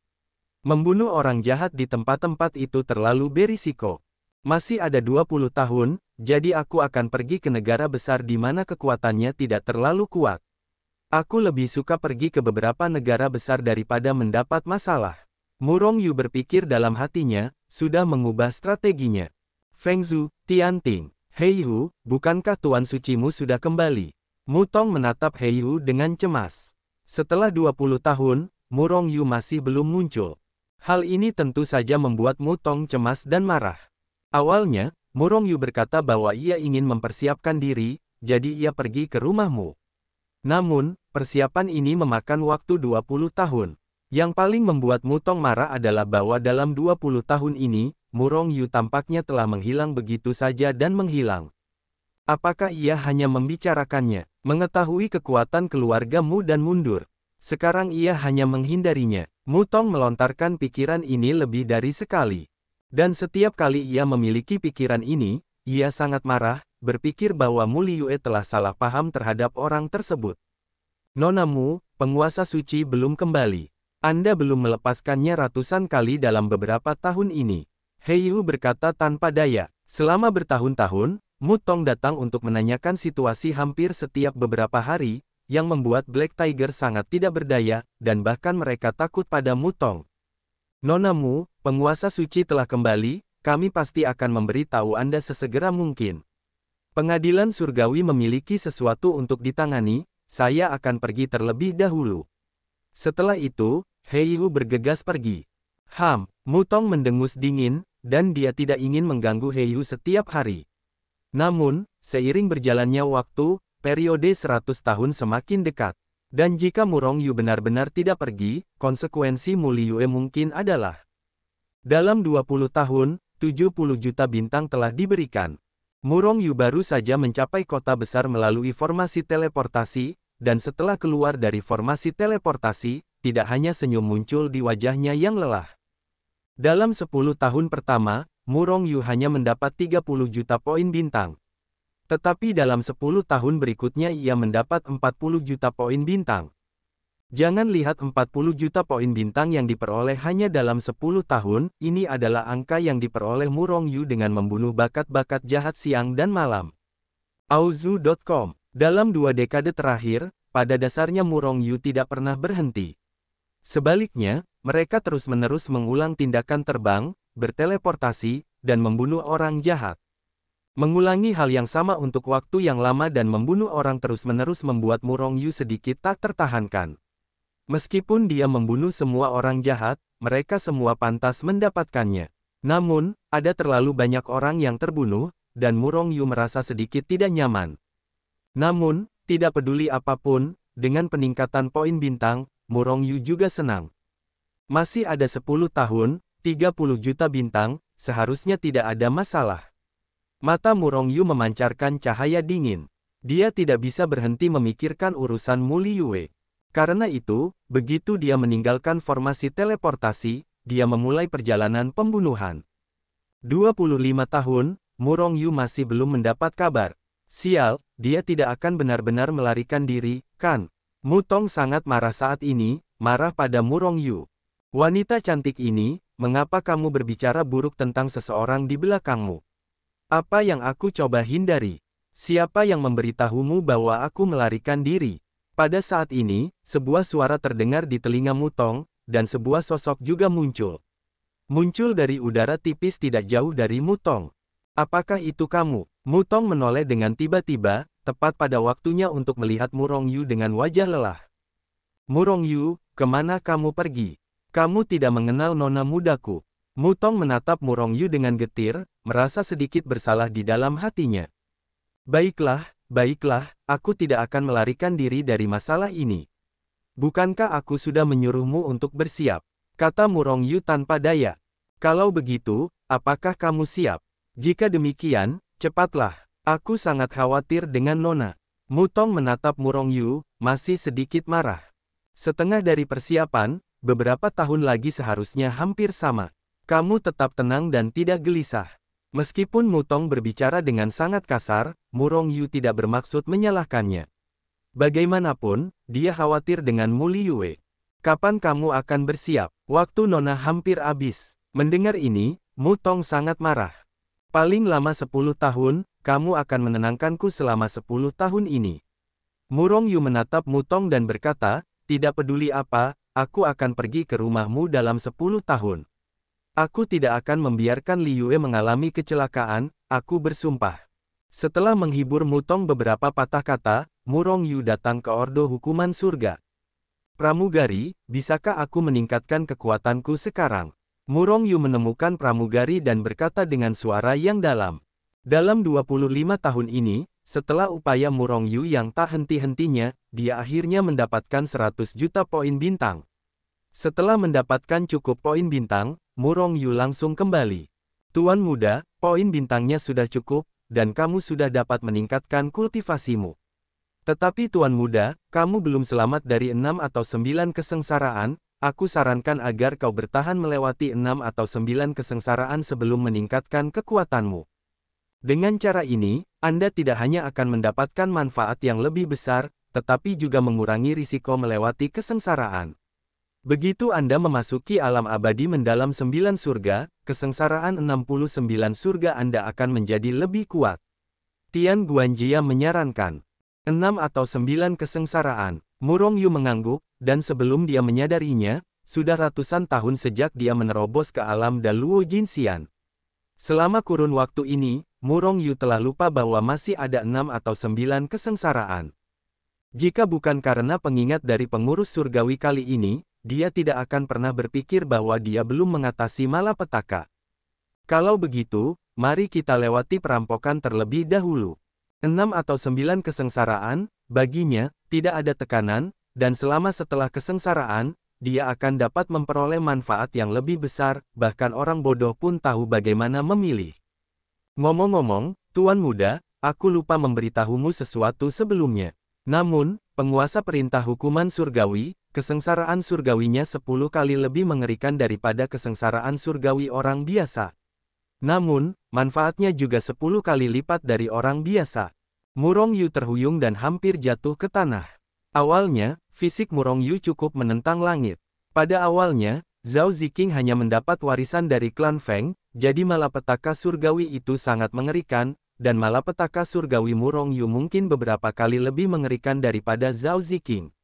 Membunuh orang jahat di tempat-tempat itu terlalu berisiko. Masih ada 20 tahun, jadi aku akan pergi ke negara besar di mana kekuatannya tidak terlalu kuat. Aku lebih suka pergi ke beberapa negara besar daripada mendapat masalah. Murong Yu berpikir dalam hatinya, sudah mengubah strateginya. Feng Zhu, Tianting, Hei Hu, bukankah Tuan Sucimu sudah kembali? Mu Tong menatap Hei Hu dengan cemas. Setelah 20 tahun, Murong Yu masih belum muncul. Hal ini tentu saja membuat Mu Tong cemas dan marah. Awalnya, Murong Yu berkata bahwa ia ingin mempersiapkan diri, jadi ia pergi ke rumahmu. Namun, persiapan ini memakan waktu 20 tahun. Yang paling membuat Mu Tong marah adalah bahwa dalam 20 tahun ini, Murong Yu tampaknya telah menghilang begitu saja dan menghilang. Apakah ia hanya membicarakannya, mengetahui kekuatan keluargamu dan mundur? Sekarang ia hanya menghindarinya. Mu Tong melontarkan pikiran ini lebih dari sekali. Dan setiap kali ia memiliki pikiran ini, ia sangat marah, berpikir bahwa Mu Liyue telah salah paham terhadap orang tersebut. Nona Mu, penguasa suci belum kembali. Anda belum melepaskannya ratusan kali dalam beberapa tahun ini. Hei Hu berkata tanpa daya. Selama bertahun-tahun, Mu Tong datang untuk menanyakan situasi hampir setiap beberapa hari, yang membuat Black Tiger sangat tidak berdaya, dan bahkan mereka takut pada Mu Tong. Nona Mu, penguasa suci telah kembali, kami pasti akan memberitahu Anda sesegera mungkin. Pengadilan surgawi memiliki sesuatu untuk ditangani, saya akan pergi terlebih dahulu. Setelah itu, Hei Hu bergegas pergi. Mutong mendengus dingin, dan dia tidak ingin mengganggu Heiyu setiap hari. Namun, seiring berjalannya waktu, periode 100 tahun semakin dekat. Dan jika Murongyu benar-benar tidak pergi, konsekuensi Mu Liyue mungkin adalah dalam 20 tahun, 70 juta bintang telah diberikan. Murongyu baru saja mencapai kota besar melalui formasi teleportasi, dan setelah keluar dari formasi teleportasi, tidak hanya senyum muncul di wajahnya yang lelah. Dalam 10 tahun pertama, Murongyu hanya mendapat 30 juta poin bintang. Tetapi dalam 10 tahun berikutnya ia mendapat 40 juta poin bintang. Jangan lihat 40 juta poin bintang yang diperoleh hanya dalam 10 tahun, ini adalah angka yang diperoleh Murongyu dengan membunuh bakat-bakat jahat siang dan malam. Auzu.com. Dalam 2 dekade terakhir, pada dasarnya Murongyu tidak pernah berhenti. Sebaliknya, mereka terus-menerus mengulang tindakan terbang, berteleportasi, dan membunuh orang jahat. Mengulangi hal yang sama untuk waktu yang lama dan membunuh orang terus-menerus membuat Murongyu sedikit tak tertahankan. Meskipun dia membunuh semua orang jahat, mereka semua pantas mendapatkannya. Namun, ada terlalu banyak orang yang terbunuh, dan Murongyu merasa sedikit tidak nyaman. Namun, tidak peduli apapun, dengan peningkatan poin bintang, Murongyu juga senang. Masih ada 10 tahun, 30 juta bintang, seharusnya tidak ada masalah. Mata Murongyu memancarkan cahaya dingin. Dia tidak bisa berhenti memikirkan urusan Mu Liyue. Karena itu, begitu dia meninggalkan formasi teleportasi, dia memulai perjalanan pembunuhan. 25 tahun, Murongyu masih belum mendapat kabar. Sial, dia tidak akan benar-benar melarikan diri, kan? Mutong sangat marah saat ini, marah pada Murongyu. Wanita cantik ini, mengapa kamu berbicara buruk tentang seseorang di belakangmu? Apa yang aku coba hindari? Siapa yang memberitahumu bahwa aku melarikan diri? Pada saat ini, sebuah suara terdengar di telinga Mutong, dan sebuah sosok juga muncul. Muncul dari udara tipis tidak jauh dari Mutong. Apakah itu kamu? Mutong menoleh dengan tiba-tiba, tepat pada waktunya untuk melihat Murongyu dengan wajah lelah. Murongyu, kemana kamu pergi? Kamu tidak mengenal nona mudaku. Mutong menatap Murongyu dengan getir, merasa sedikit bersalah di dalam hatinya. Baiklah, aku tidak akan melarikan diri dari masalah ini. Bukankah aku sudah menyuruhmu untuk bersiap? Kata Murongyu tanpa daya. Kalau begitu, apakah kamu siap? Jika demikian, cepatlah. Aku sangat khawatir dengan nona. Mutong menatap Murongyu, masih sedikit marah. Setengah dari persiapan, beberapa tahun lagi seharusnya hampir sama. Kamu tetap tenang dan tidak gelisah. Meskipun Mutong berbicara dengan sangat kasar, Murongyu tidak bermaksud menyalahkannya. Bagaimanapun, dia khawatir dengan Mu Liyue. Kapan kamu akan bersiap? Waktu nona hampir habis. Mendengar ini, Mutong sangat marah. Paling lama 10 tahun, kamu akan menenangkanku selama 10 tahun ini. Murongyu menatap Mutong dan berkata, tidak peduli apa, aku akan pergi ke rumahmu dalam 10 tahun. Aku tidak akan membiarkan Liyue mengalami kecelakaan, aku bersumpah. Setelah menghibur Mutong beberapa patah kata, Murongyu datang ke Ordo Hukuman Surga. Pramugari, bisakah aku meningkatkan kekuatanku sekarang? Murongyu menemukan pramugari dan berkata dengan suara yang dalam. Dalam 25 tahun ini, setelah upaya Murongyu yang tak henti-hentinya, dia akhirnya mendapatkan 100 juta poin bintang. Setelah mendapatkan cukup poin bintang, Murongyu langsung kembali. Tuan muda, poin bintangnya sudah cukup, dan kamu sudah dapat meningkatkan kultivasimu. Tetapi tuan muda, kamu belum selamat dari 6 atau 9 kesengsaraan, aku sarankan agar kau bertahan melewati 6 atau 9 kesengsaraan sebelum meningkatkan kekuatanmu. Dengan cara ini, Anda tidak hanya akan mendapatkan manfaat yang lebih besar, tetapi juga mengurangi risiko melewati kesengsaraan. Begitu Anda memasuki alam abadi mendalam 9 surga, kesengsaraan 69 surga Anda akan menjadi lebih kuat. Tian Guanjia menyarankan 6 atau 9 kesengsaraan. Murongyu mengangguk, dan sebelum dia menyadarinya, sudah ratusan tahun sejak dia menerobos ke alam Daluo Jinxian. Selama kurun waktu ini, Murongyu telah lupa bahwa masih ada 6 atau 9 kesengsaraan. Jika bukan karena pengingat dari pengurus surgawi kali ini, dia tidak akan pernah berpikir bahwa dia belum mengatasi malapetaka. Kalau begitu, mari kita lewati perampokan terlebih dahulu. 6 atau 9 kesengsaraan, baginya, tidak ada tekanan, dan selama setelah kesengsaraan, dia akan dapat memperoleh manfaat yang lebih besar, bahkan orang bodoh pun tahu bagaimana memilih. Ngomong-ngomong, Tuan Muda, aku lupa memberitahumu sesuatu sebelumnya. Namun, penguasa perintah hukuman surgawi, kesengsaraan surgawinya 10 kali lebih mengerikan daripada kesengsaraan surgawi orang biasa. Namun, manfaatnya juga 10 kali lipat dari orang biasa. Murong Yu terhuyung dan hampir jatuh ke tanah. Awalnya, fisik Murong Yu cukup menentang langit. Pada awalnya, Zhao Ziqing hanya mendapat warisan dari klan Feng, jadi malapetaka surgawi itu sangat mengerikan, dan malapetaka surgawi Murong Yu mungkin beberapa kali lebih mengerikan daripada Zhao Ziqing.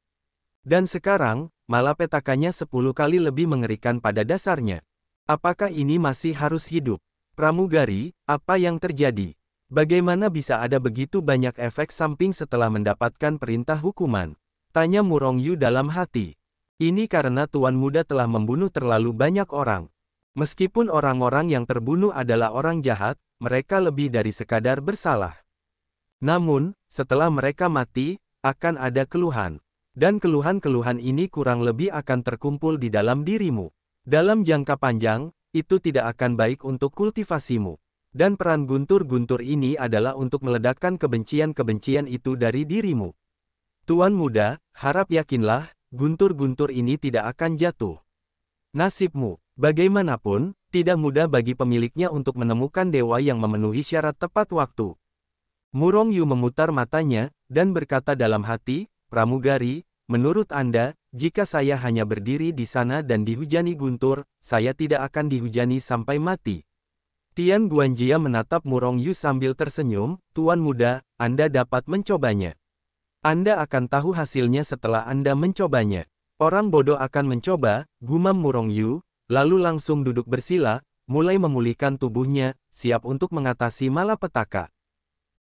Dan sekarang, malapetakanya 10 kali lebih mengerikan pada dasarnya. Apakah ini masih harus hidup? Pramugari, apa yang terjadi? Bagaimana bisa ada begitu banyak efek samping setelah mendapatkan perintah hukuman? Tanya Murong Yu dalam hati. Ini karena Tuan Muda telah membunuh terlalu banyak orang. Meskipun orang-orang yang terbunuh adalah orang jahat, mereka lebih dari sekadar bersalah. Namun, setelah mereka mati, akan ada keluhan. Dan keluhan-keluhan ini kurang lebih akan terkumpul di dalam dirimu. Dalam jangka panjang, itu tidak akan baik untuk kultivasimu. Dan peran guntur-guntur ini adalah untuk meledakkan kebencian-kebencian itu dari dirimu. Tuan Muda, harap yakinlah, guntur-guntur ini tidak akan jatuh. Nasibmu, bagaimanapun, tidak mudah bagi pemiliknya untuk menemukan dewa yang memenuhi syarat tepat waktu. Murong Yu memutar matanya, dan berkata dalam hati, Pramugari, menurut Anda, jika saya hanya berdiri di sana dan dihujani guntur, saya tidak akan dihujani sampai mati. Tian Guanjia menatap Murong Yu sambil tersenyum, Tuan Muda, Anda dapat mencobanya. Anda akan tahu hasilnya setelah Anda mencobanya. Orang bodoh akan mencoba, gumam Murong Yu, lalu langsung duduk bersila, mulai memulihkan tubuhnya, siap untuk mengatasi malapetaka.